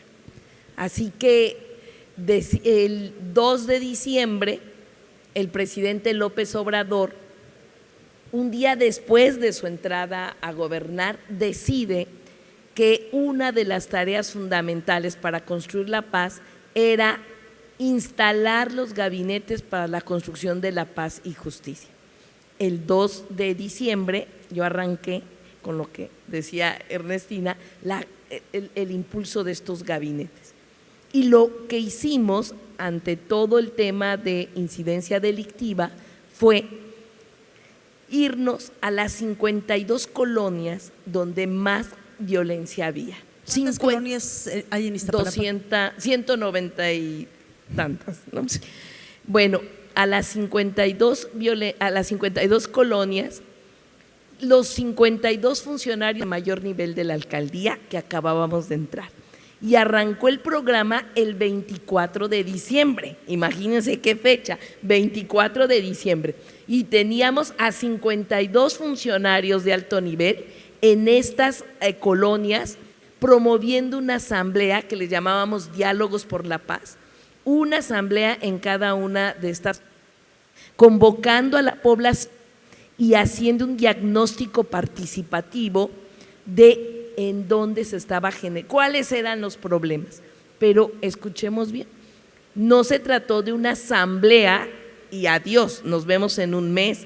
Así que el 2 de diciembre, el presidente López Obrador, un día después de su entrada a gobernar, decide que una de las tareas fundamentales para construir la paz era instalar los gabinetes para la construcción de la paz y justicia. El 2 de diciembre yo arranqué con lo que decía Ernestina, el impulso de estos gabinetes. Y lo que hicimos ante todo el tema de incidencia delictiva fue irnos a las 52 colonias donde más violencia había. ¿Cuántas colonias hay en Iztapalapa? 190 y tantas, ¿no? Bueno, a las 52 colonias, los 52 funcionarios de mayor nivel de la alcaldía que acabábamos de entrar. Y arrancó el programa el 24 de diciembre, imagínense qué fecha, 24 de diciembre. Y teníamos a 52 funcionarios de alto nivel en estas colonias promoviendo una asamblea que le llamábamos Diálogos por la Paz, una asamblea en cada una de estas, convocando a la población y haciendo un diagnóstico participativo de en dónde se estaba generando, cuáles eran los problemas. Pero escuchemos bien, no se trató de una asamblea y adiós, nos vemos en un mes.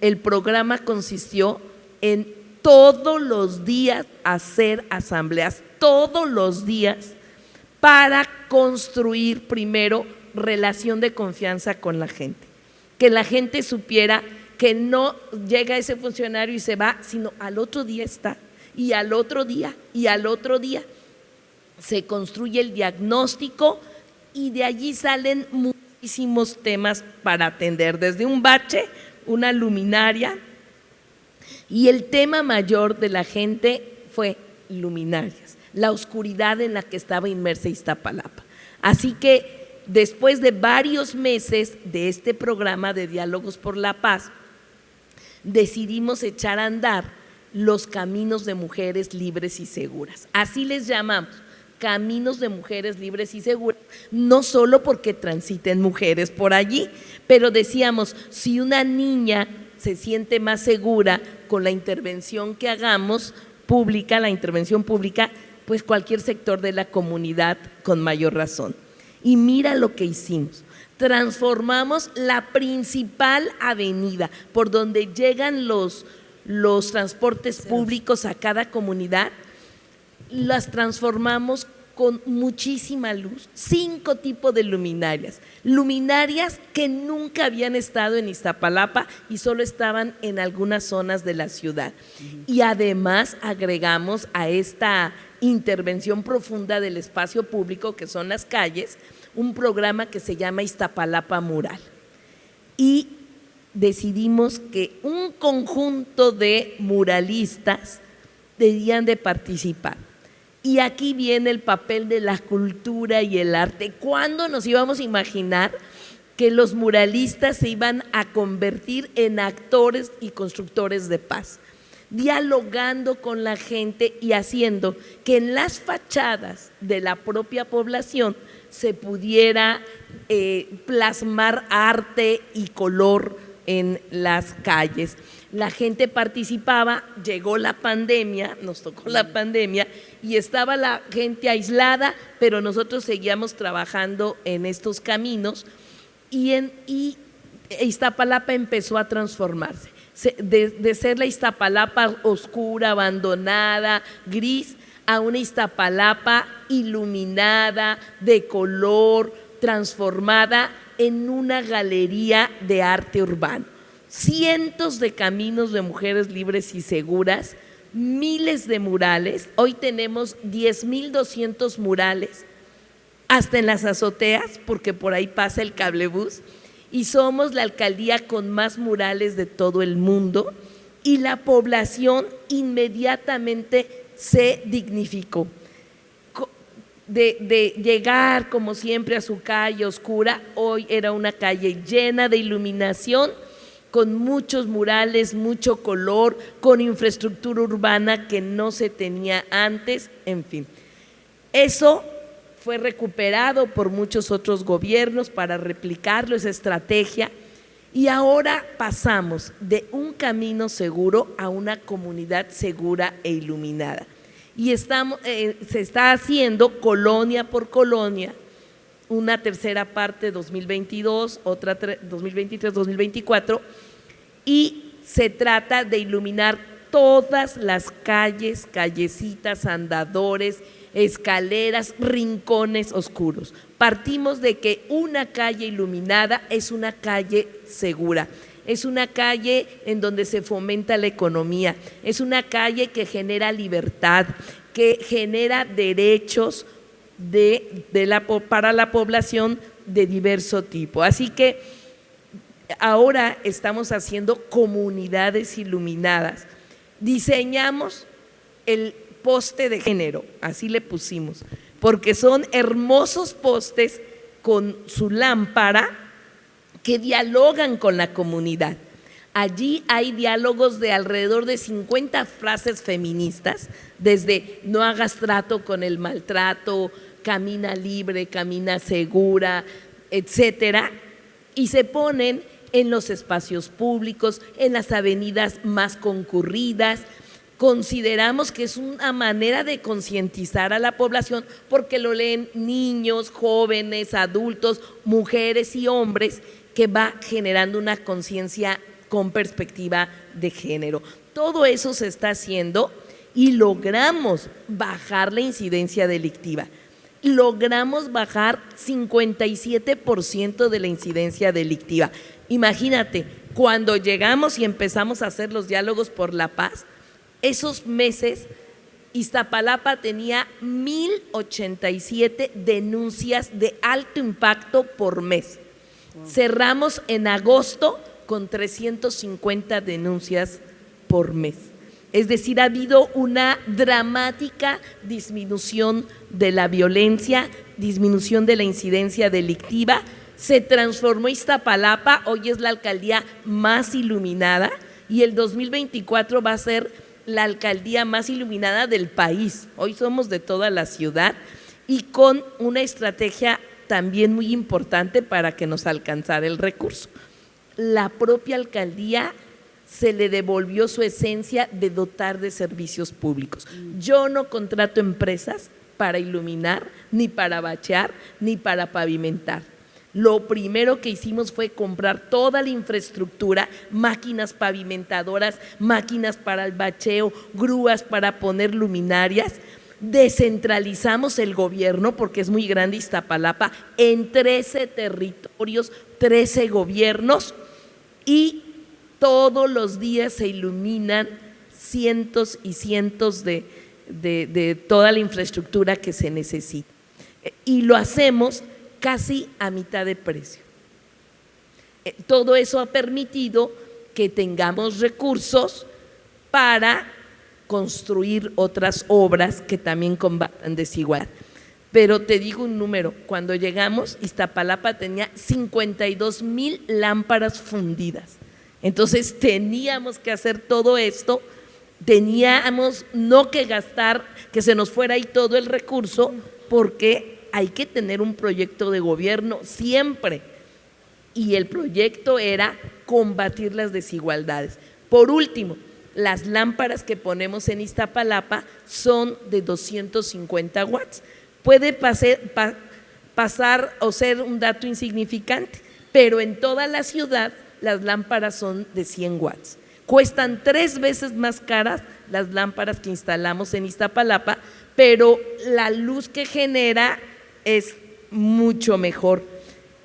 El programa consistió en todos los días hacer asambleas, todos los días, para construir primero relación de confianza con la gente, que la gente supiera que no llega ese funcionario y se va, sino al otro día está, y al otro día, y al otro día. Se construye el diagnóstico y de allí salen muchísimos temas para atender, desde un bache, una luminaria, y el tema mayor de la gente fue luminarias, la oscuridad en la que estaba inmersa Iztapalapa. Así que después de varios meses de este programa de Diálogos por la Paz, decidimos echar a andar los caminos de mujeres libres y seguras. Así les llamamos, caminos de mujeres libres y seguras, no solo porque transiten mujeres por allí, pero decíamos, si una niña se siente más segura con la intervención que hagamos pública, la intervención pública, pues cualquier sector de la comunidad con mayor razón. Y mira lo que hicimos. Transformamos la principal avenida por donde llegan los transportes públicos a cada comunidad, las transformamos con muchísima luz, 5 tipos de luminarias que nunca habían estado en Iztapalapa y solo estaban en algunas zonas de la ciudad. Y además agregamos a esta intervención profunda del espacio público, que son las calles, un programa que se llama Iztapalapa Mural. Y decidimos que un conjunto de muralistas debían de participar. Y aquí viene el papel de la cultura y el arte. ¿Cuándo nos íbamos a imaginar que los muralistas se iban a convertir en actores y constructores de paz? Dialogando con la gente y haciendo que en las fachadas de la propia población se pudiera plasmar arte y color en las calles. La gente participaba, llegó la pandemia, nos tocó la pandemia y estaba la gente aislada, pero nosotros seguíamos trabajando en estos caminos y Iztapalapa empezó a transformarse. De ser la Iztapalapa oscura, abandonada, gris, a una Iztapalapa iluminada, de color, transformada en una galería de arte urbano. Cientos de caminos de mujeres libres y seguras, miles de murales. Hoy tenemos 10,200 murales, hasta en las azoteas, porque por ahí pasa el cablebús, y somos la alcaldía con más murales de todo el mundo, y la población inmediatamente se dignificó. De llegar como siempre a su calle oscura, hoy era una calle llena de iluminación, con muchos murales, mucho color, con infraestructura urbana que no se tenía antes, en fin. Eso fue recuperado por muchos otros gobiernos para replicarlo, esa estrategia, y ahora pasamos de un camino seguro a una comunidad segura e iluminada. Y se está haciendo colonia por colonia, una tercera parte 2022, otra 2023-2024, y se trata de iluminar todas las calles, callecitas, andadores, escaleras, rincones oscuros. Partimos de que una calle iluminada es una calle segura. Es una calle en donde se fomenta la economía, es una calle que genera libertad, que genera derechos para la población de diverso tipo. Así que ahora estamos haciendo comunidades iluminadas. Diseñamos el poste de género, así le pusimos, porque son hermosos postes con su lámpara que dialogan con la comunidad. Allí hay diálogos de alrededor de 50 frases feministas, desde no hagas trato con el maltrato, camina libre, camina segura, etcétera, y se ponen en los espacios públicos, en las avenidas más concurridas. Consideramos que es una manera de concientizar a la población porque lo leen niños, jóvenes, adultos, mujeres y hombres, que va generando una conciencia con perspectiva de género. Todo eso se está haciendo y logramos bajar la incidencia delictiva. Logramos bajar 57% de la incidencia delictiva. Imagínate, cuando llegamos y empezamos a hacer los diálogos por la paz, esos meses Iztapalapa tenía 1,087 denuncias de alto impacto por mes. Cerramos en agosto con 350 denuncias por mes. Es decir, ha habido una dramática disminución de la violencia, disminución de la incidencia delictiva. Se transformó Iztapalapa, hoy es la alcaldía más iluminada y el 2024 va a ser la alcaldía más iluminada del país. Hoy somos de toda la ciudad y con una estrategia también muy importante para que nos alcanzara el recurso. La propia alcaldía se le devolvió su esencia de dotar de servicios públicos. Yo no contrato empresas para iluminar, ni para bachear, ni para pavimentar. Lo primero que hicimos fue comprar toda la infraestructura, máquinas pavimentadoras, máquinas para el bacheo, grúas para poner luminarias. descentralizamos el gobierno, porque es muy grande Iztapalapa, en 13 territorios, 13 gobiernos, y todos los días se iluminan cientos y cientos de toda la infraestructura que se necesita. Y lo hacemos casi a mitad de precio. Todo eso ha permitido que tengamos recursos para construir otras obras que también combatan desigualdad. Pero te digo un número, cuando llegamos, Iztapalapa tenía 52,000 lámparas fundidas. Entonces teníamos que hacer todo esto, teníamos no que gastar, que se nos fuera ahí todo el recurso, porque hay que tener un proyecto de gobierno siempre. Y el proyecto era combatir las desigualdades. Por último, las lámparas que ponemos en Iztapalapa son de 250 watts. Puede pasar o ser un dato insignificante, pero en toda la ciudad las lámparas son de 100 watts. Cuestan 3 veces más caras las lámparas que instalamos en Iztapalapa, pero la luz que genera es mucho mejor.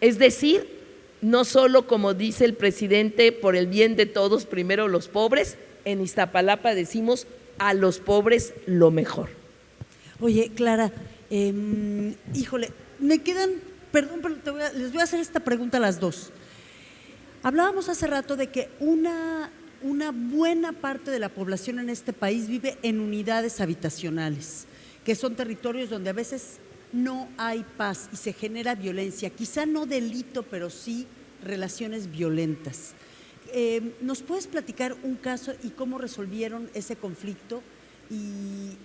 Es decir, no solo, como dice el presidente, por el bien de todos, primero los pobres, en Iztapalapa decimos a los pobres lo mejor. Oye, Clara, híjole, me quedan, perdón, pero les voy a hacer esta pregunta a las dos. Hablábamos hace rato de que una buena parte de la población en este país vive en unidades habitacionales, que son territorios donde a veces no hay paz y se genera violencia, quizá no delito, pero sí relaciones violentas. ¿Nos puedes platicar un caso y cómo resolvieron ese conflicto? Y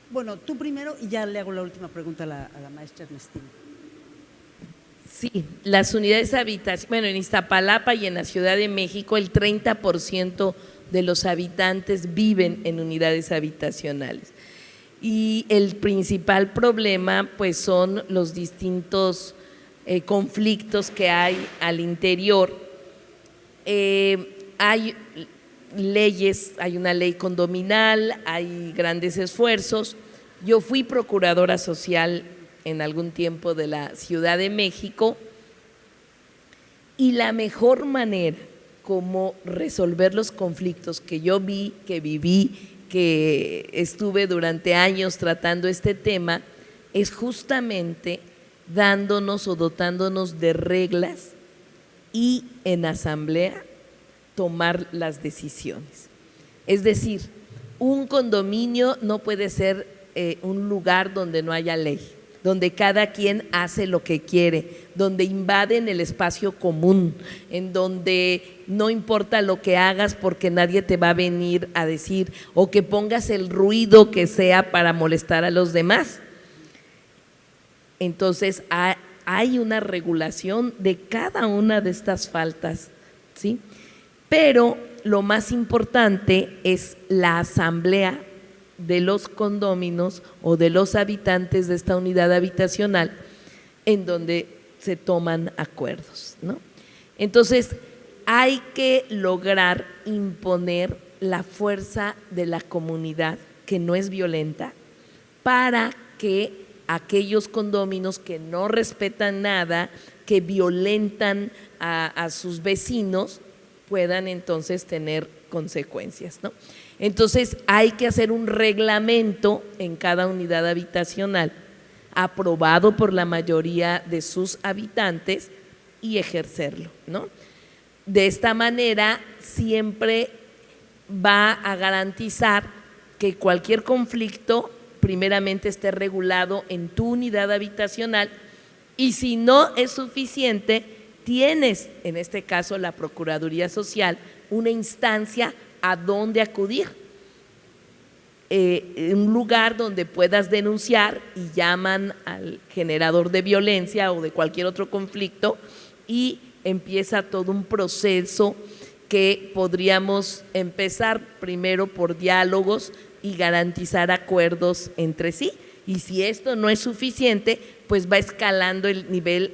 bueno, tú primero y ya le hago la última pregunta a la maestra Ernestina. Sí, las unidades habitacionales, bueno, en Iztapalapa y en la Ciudad de México el 30% de los habitantes viven en unidades habitacionales. Y el principal problema pues son los distintos conflictos que hay al interior. Hay leyes, hay una ley condominal, hay grandes esfuerzos. Yo fui procuradora social en algún tiempo de la Ciudad de México y la mejor manera como resolver los conflictos que yo vi, que viví, que estuve durante años tratando este tema, es justamente dándonos o dotándonos de reglas y en asamblea tomar las decisiones. Es decir, un condominio no puede ser un lugar donde no haya ley, donde cada quien hace lo que quiere, donde invaden el espacio común, en donde no importa lo que hagas porque nadie te va a venir a decir, o que pongas el ruido que sea para molestar a los demás. Entonces hay una regulación de cada una de estas faltas, ¿sí? Pero lo más importante es la asamblea de los condóminos o de los habitantes de esta unidad habitacional en donde se toman acuerdos, ¿no? Entonces hay que lograr imponer la fuerza de la comunidad que no es violenta para que aquellos condóminos que no respetan nada, que violentan a sus vecinos, puedan entonces tener consecuencias, ¿no? Entonces hay que hacer un reglamento en cada unidad habitacional aprobado por la mayoría de sus habitantes y ejercerlo, ¿no? De esta manera siempre va a garantizar que cualquier conflicto primeramente esté regulado en tu unidad habitacional y si no es suficiente, tienes en este caso la Procuraduría Social una instancia a dónde acudir, un lugar donde puedas denunciar y llaman al generador de violencia o de cualquier otro conflicto y empieza todo un proceso que podríamos empezar primero por diálogos y garantizar acuerdos entre sí. Y si esto no es suficiente, pues va escalando el nivel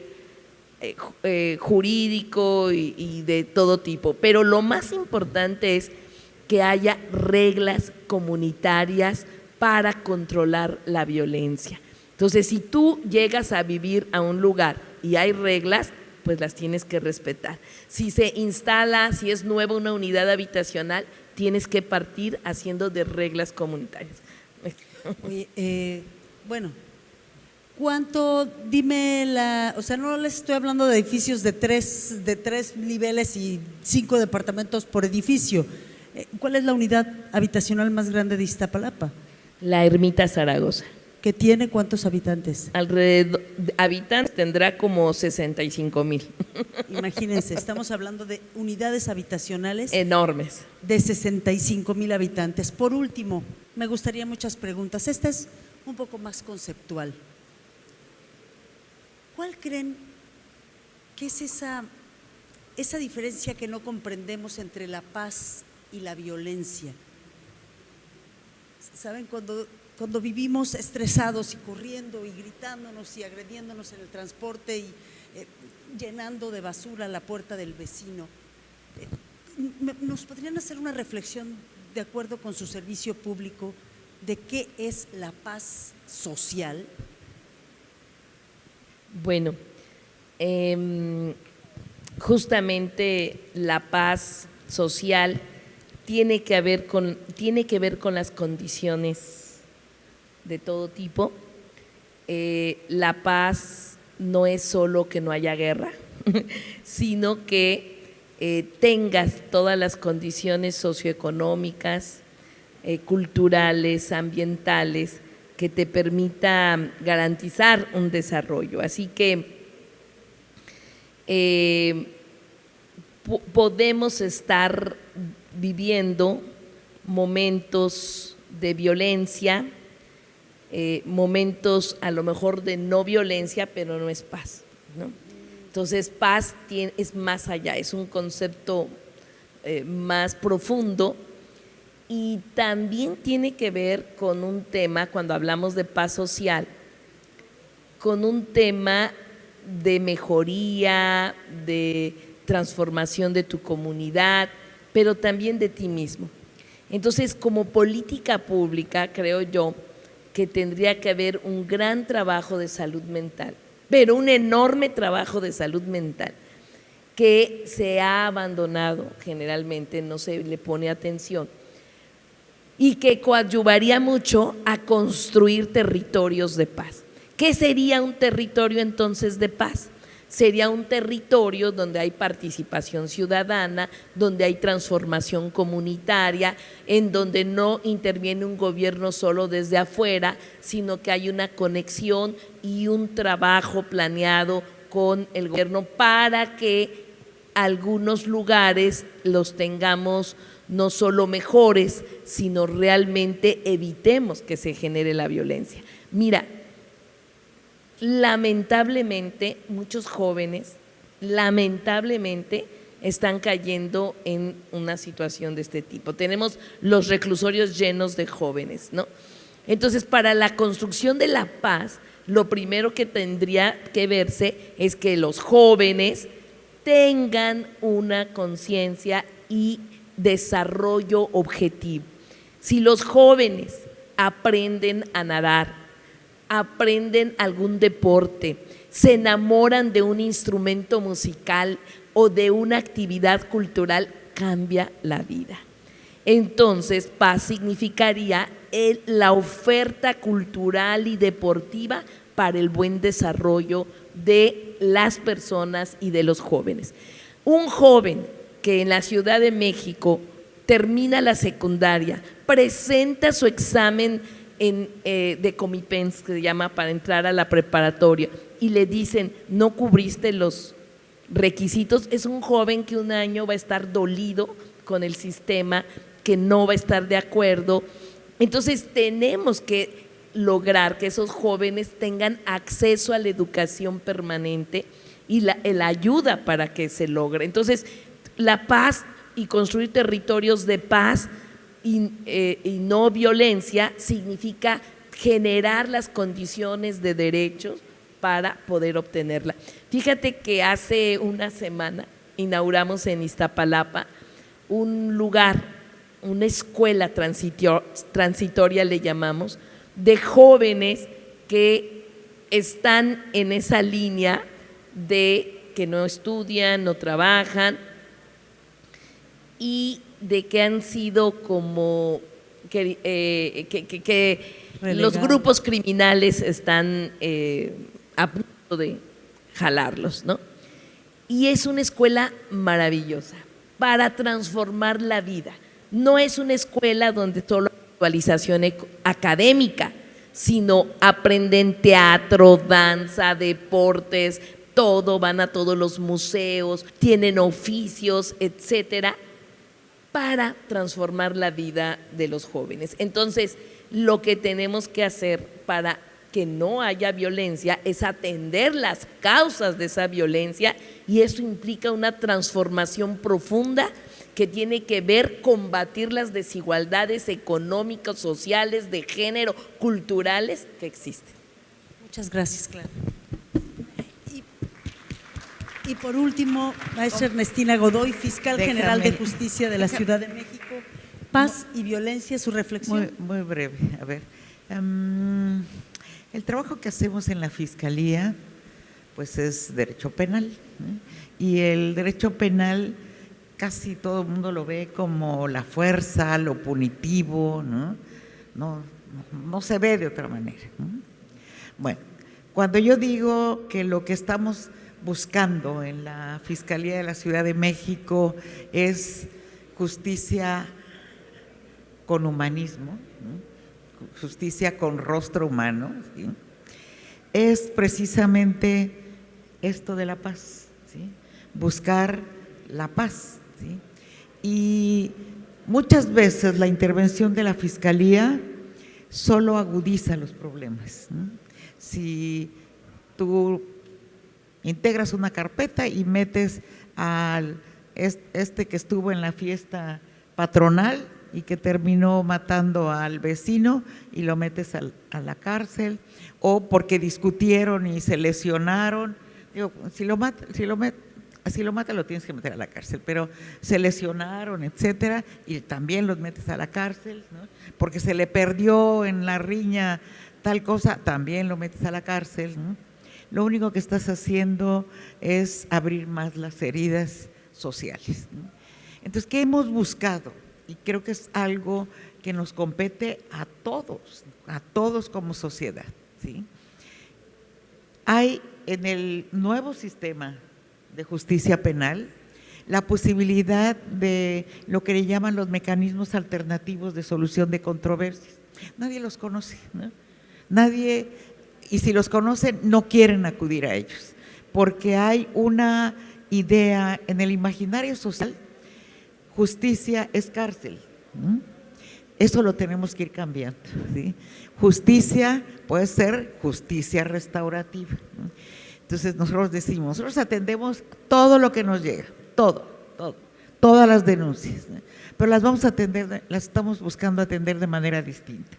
jurídico y de todo tipo. Pero lo más importante es que haya reglas comunitarias para controlar la violencia. Entonces, si tú llegas a vivir a un lugar y hay reglas, pues las tienes que respetar. Si se instala, si es nueva una unidad habitacional, tienes que partir haciendo de reglas comunitarias. Oye, bueno, ¿cuánto? Dime o sea, no les estoy hablando de edificios de tres niveles y 5 departamentos por edificio. ¿Cuál es la unidad habitacional más grande de Iztapalapa? La Ermita Zaragoza. ¿Que tiene cuántos habitantes? Alrededor, habitantes tendrá como 65,000. Imagínense, estamos hablando de unidades habitacionales Enormes. de 65,000 habitantes. Por último, me gustaría muchas preguntas. Esta es un poco más conceptual. ¿Cuál creen que es esa diferencia que no comprendemos entre la paz y la violencia? ¿Saben? Cuando vivimos estresados y corriendo y gritándonos y agrediéndonos en el transporte y llenando de basura la puerta del vecino, ¿nos podrían hacer una reflexión de acuerdo con su servicio público de qué es la paz social? Bueno, justamente la paz social tiene que ver con las condiciones de todo tipo. La paz no es solo que no haya guerra, sino que tengas todas las condiciones socioeconómicas, culturales, ambientales, que te permita garantizar un desarrollo. Así que podemos estar viviendo momentos de violencia, momentos a lo mejor de no violencia, pero no es paz, ¿no? Entonces, paz es más allá, es un concepto más profundo y también tiene que ver con un tema, cuando hablamos de paz social, con un tema de mejoría, de transformación de tu comunidad, pero también de ti mismo. Entonces, como política pública, creo yo que tendría que haber un gran trabajo de salud mental, pero un enorme trabajo de salud mental que se ha abandonado generalmente, no se le pone atención y que coadyuvaría mucho a construir territorios de paz. ¿Qué sería un territorio entonces de paz? Sería un territorio donde hay participación ciudadana, donde hay transformación comunitaria, en donde no interviene un gobierno solo desde afuera, sino que hay una conexión y un trabajo planeado con el gobierno para que algunos lugares los tengamos no solo mejores, sino realmente evitemos que se genere la violencia. Mira, lamentablemente muchos jóvenes, están cayendo en una situación de este tipo. Tenemos los reclusorios llenos de jóvenes, ¿no? Entonces, para la construcción de la paz, lo primero que tendría que verse es que los jóvenes tengan una conciencia y desarrollo objetivo. Si los jóvenes aprenden a nadar, aprenden algún deporte, se enamoran de un instrumento musical o de una actividad cultural, cambia la vida. Entonces, paz significaría la oferta cultural y deportiva para el buen desarrollo de las personas y de los jóvenes. Un joven que en la Ciudad de México termina la secundaria, presenta su examen de Comipens, que se llama, para entrar a la preparatoria, y le dicen no cubriste los requisitos, es un joven que un año va a estar dolido con el sistema, que no va a estar de acuerdo. Entonces tenemos que lograr que esos jóvenes tengan acceso a la educación permanente y la ayuda para que se logre. Entonces, la paz y construir territorios de paz y no violencia significa generar las condiciones de derechos para poder obtenerla. Fíjate que hace una semana inauguramos en Iztapalapa un lugar una escuela transitoria, le llamamos, de jóvenes que están en esa línea de que no estudian, no trabajan y de que han sido como que los grupos criminales están a punto de jalarlos, ¿no? Y es una escuela maravillosa para transformar la vida. No es una escuela donde solo hay actualización académica, sino aprenden teatro, danza, deportes, todo, van a todos los museos, tienen oficios, etcétera, para transformar la vida de los jóvenes. Entonces, lo que tenemos que hacer para que no haya violencia es atender las causas de esa violencia, y eso implica una transformación profunda que tiene que ver combatir las desigualdades económicas, sociales, de género, culturales que existen. Muchas gracias, Clara. Y por último, maestra Ernestina Godoy, fiscal general de Justicia de la Ciudad de México. Paz y violencia, su reflexión. Muy breve. A ver, el trabajo que hacemos en la Fiscalía pues es derecho penal, ¿no? Y el derecho penal casi todo el mundo lo ve como la fuerza, lo punitivo, ¿no? No se ve de otra manera, ¿no? Bueno, cuando yo digo que lo que estamos buscando en la Fiscalía de la Ciudad de México es justicia con humanismo, ¿no? Justicia con rostro humano, ¿sí? Es precisamente esto de la paz, ¿sí? Buscar la paz, ¿sí? Y muchas veces la intervención de la Fiscalía solo agudiza los problemas, ¿no? Si tú integras una carpeta y metes al este que estuvo en la fiesta patronal y que terminó matando al vecino y lo metes a la cárcel, o porque discutieron y se lesionaron, digo, si lo mata lo tienes que meter a la cárcel, pero se lesionaron, etcétera, y también los metes a la cárcel, ¿no? Porque se le perdió en la riña tal cosa, también lo metes a la cárcel, ¿no? Lo único que estás haciendo es abrir más las heridas sociales, ¿no? Entonces, ¿qué hemos buscado? Y creo que es algo que nos compete a todos como sociedad, ¿sí? Hay en el nuevo sistema de justicia penal la posibilidad de lo que le llaman los mecanismos alternativos de solución de controversias. Nadie los conoce, ¿no? Nadie, y si los conocen, no quieren acudir a ellos, porque hay una idea en el imaginario social: justicia es cárcel, ¿no? Eso lo tenemos que ir cambiando, ¿sí? Justicia puede ser justicia restaurativa, ¿no? Entonces nosotros decimos, nosotros atendemos todo lo que nos llega, todas las denuncias, ¿no? Pero las estamos buscando atender de manera distinta.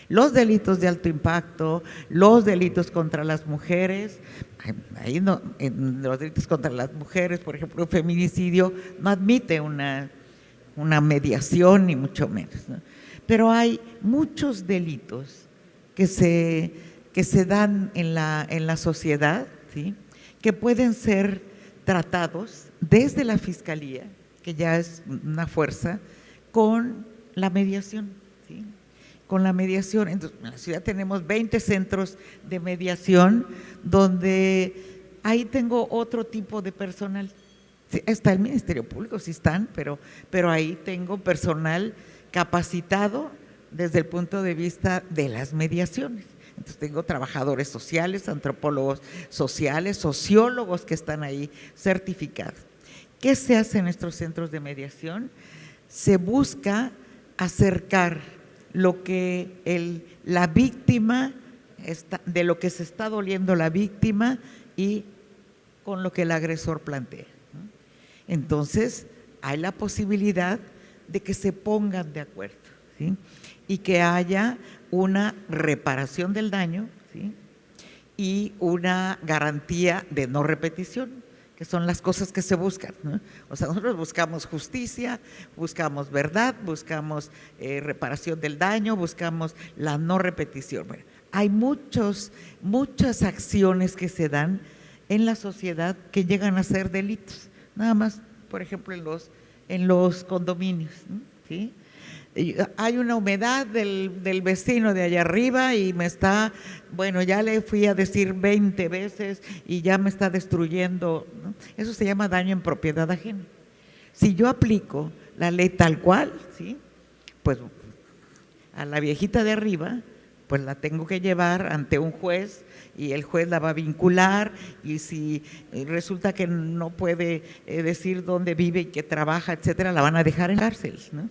Los delitos de alto impacto, los delitos contra las mujeres, ahí no, en los delitos contra las mujeres, por ejemplo, un feminicidio no admite una mediación ni mucho menos, ¿no? Pero hay muchos delitos que se dan en la sociedad, ¿sí? Que pueden ser tratados desde la Fiscalía, que ya es una fuerza, con la mediación, ¿sí? Con la mediación. Entonces, en la ciudad tenemos 20 centros de mediación donde ahí tengo otro tipo de personal. Sí, está el Ministerio Público, sí están, pero ahí tengo personal capacitado desde el punto de vista de las mediaciones. Entonces tengo trabajadores sociales, antropólogos sociales, sociólogos que están ahí certificados. ¿Qué se hace en nuestros centros de mediación? Se busca acercar lo que la víctima, de lo que se está doliendo la víctima y con lo que el agresor plantea, ¿no? Entonces hay la posibilidad de que se pongan de acuerdo, ¿sí? Y que haya una reparación del daño, ¿sí? Y una garantía de no repetición, que son las cosas que se buscan, ¿no? O sea, nosotros buscamos justicia, buscamos verdad, buscamos reparación del daño, buscamos la no repetición. Bueno, hay muchas acciones que se dan en la sociedad que llegan a ser delitos, nada más, por ejemplo, en los condominios, ¿no? ¿Sí? Hay una humedad del vecino de allá arriba y me está, bueno, ya le fui a decir 20 veces y ya me está destruyendo, ¿no? Eso se llama daño en propiedad ajena. Si yo aplico la ley tal cual, ¿sí? Pues a la viejita de arriba, pues la tengo que llevar ante un juez y el juez la va a vincular, y si resulta que no puede decir dónde vive y qué trabaja, etcétera, la van a dejar en cárcel, ¿no?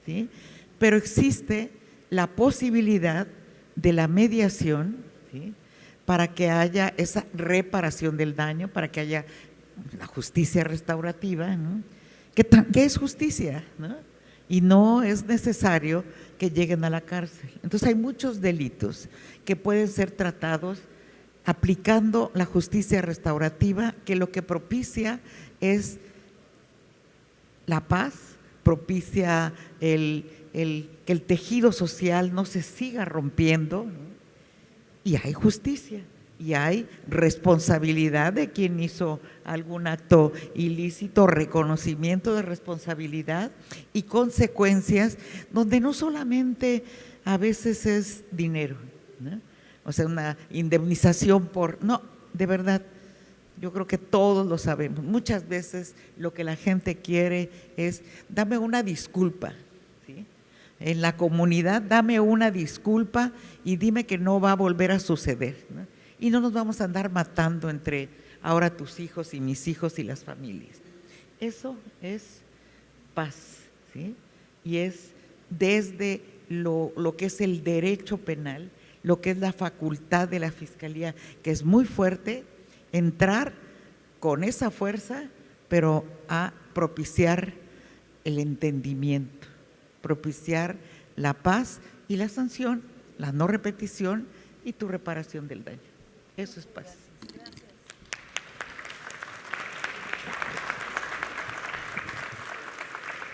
¿Sí? Pero existe la posibilidad de la mediación, ¿sí? Para que haya esa reparación del daño, para que haya la justicia restaurativa, ¿no? ¿Qué es justicia, ¿no? Y no es necesario que lleguen a la cárcel. Entonces hay muchos delitos que pueden ser tratados aplicando la justicia restaurativa, que lo que propicia es la paz, propicia que el tejido social no se siga rompiendo, ¿no? Y hay justicia y hay responsabilidad de quien hizo algún acto ilícito, reconocimiento de responsabilidad y consecuencias, donde no solamente a veces es dinero, ¿no? O sea, una indemnización no, de verdad. Yo creo que todos lo sabemos. Muchas veces lo que la gente quiere es, dame una disculpa, ¿sí? En la comunidad, dame una disculpa y dime que no va a volver a suceder, ¿no? Y no nos vamos a andar matando entre ahora tus hijos y mis hijos y las familias. Eso es paz, ¿sí? Y es desde lo que es el derecho penal, lo que es la facultad de la Fiscalía, que es muy fuerte, entrar con esa fuerza, pero a propiciar el entendimiento, propiciar la paz y la sanción, la no repetición y tu reparación del daño. Eso es paz.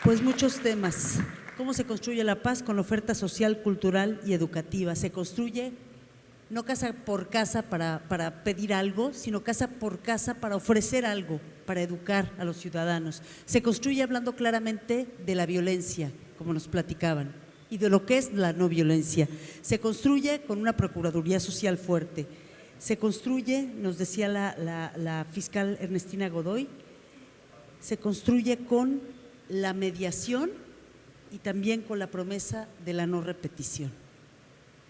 Pues muchos temas. ¿Cómo se construye la paz? Con la oferta social, cultural y educativa. Se construye no casa por casa para pedir algo, sino casa por casa para ofrecer algo, para educar a los ciudadanos. Se construye hablando claramente de la violencia, como nos platicaban, y de lo que es la no violencia. Se construye con una procuraduría social fuerte. Se construye, nos decía la fiscal Ernestina Godoy, se construye con la mediación y también con la promesa de la no repetición,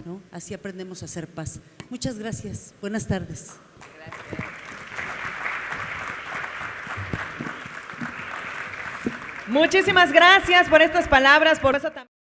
¿no? Así aprendemos a hacer paz. Muchas gracias. Buenas tardes. Gracias. Muchísimas gracias por estas palabras, por eso también.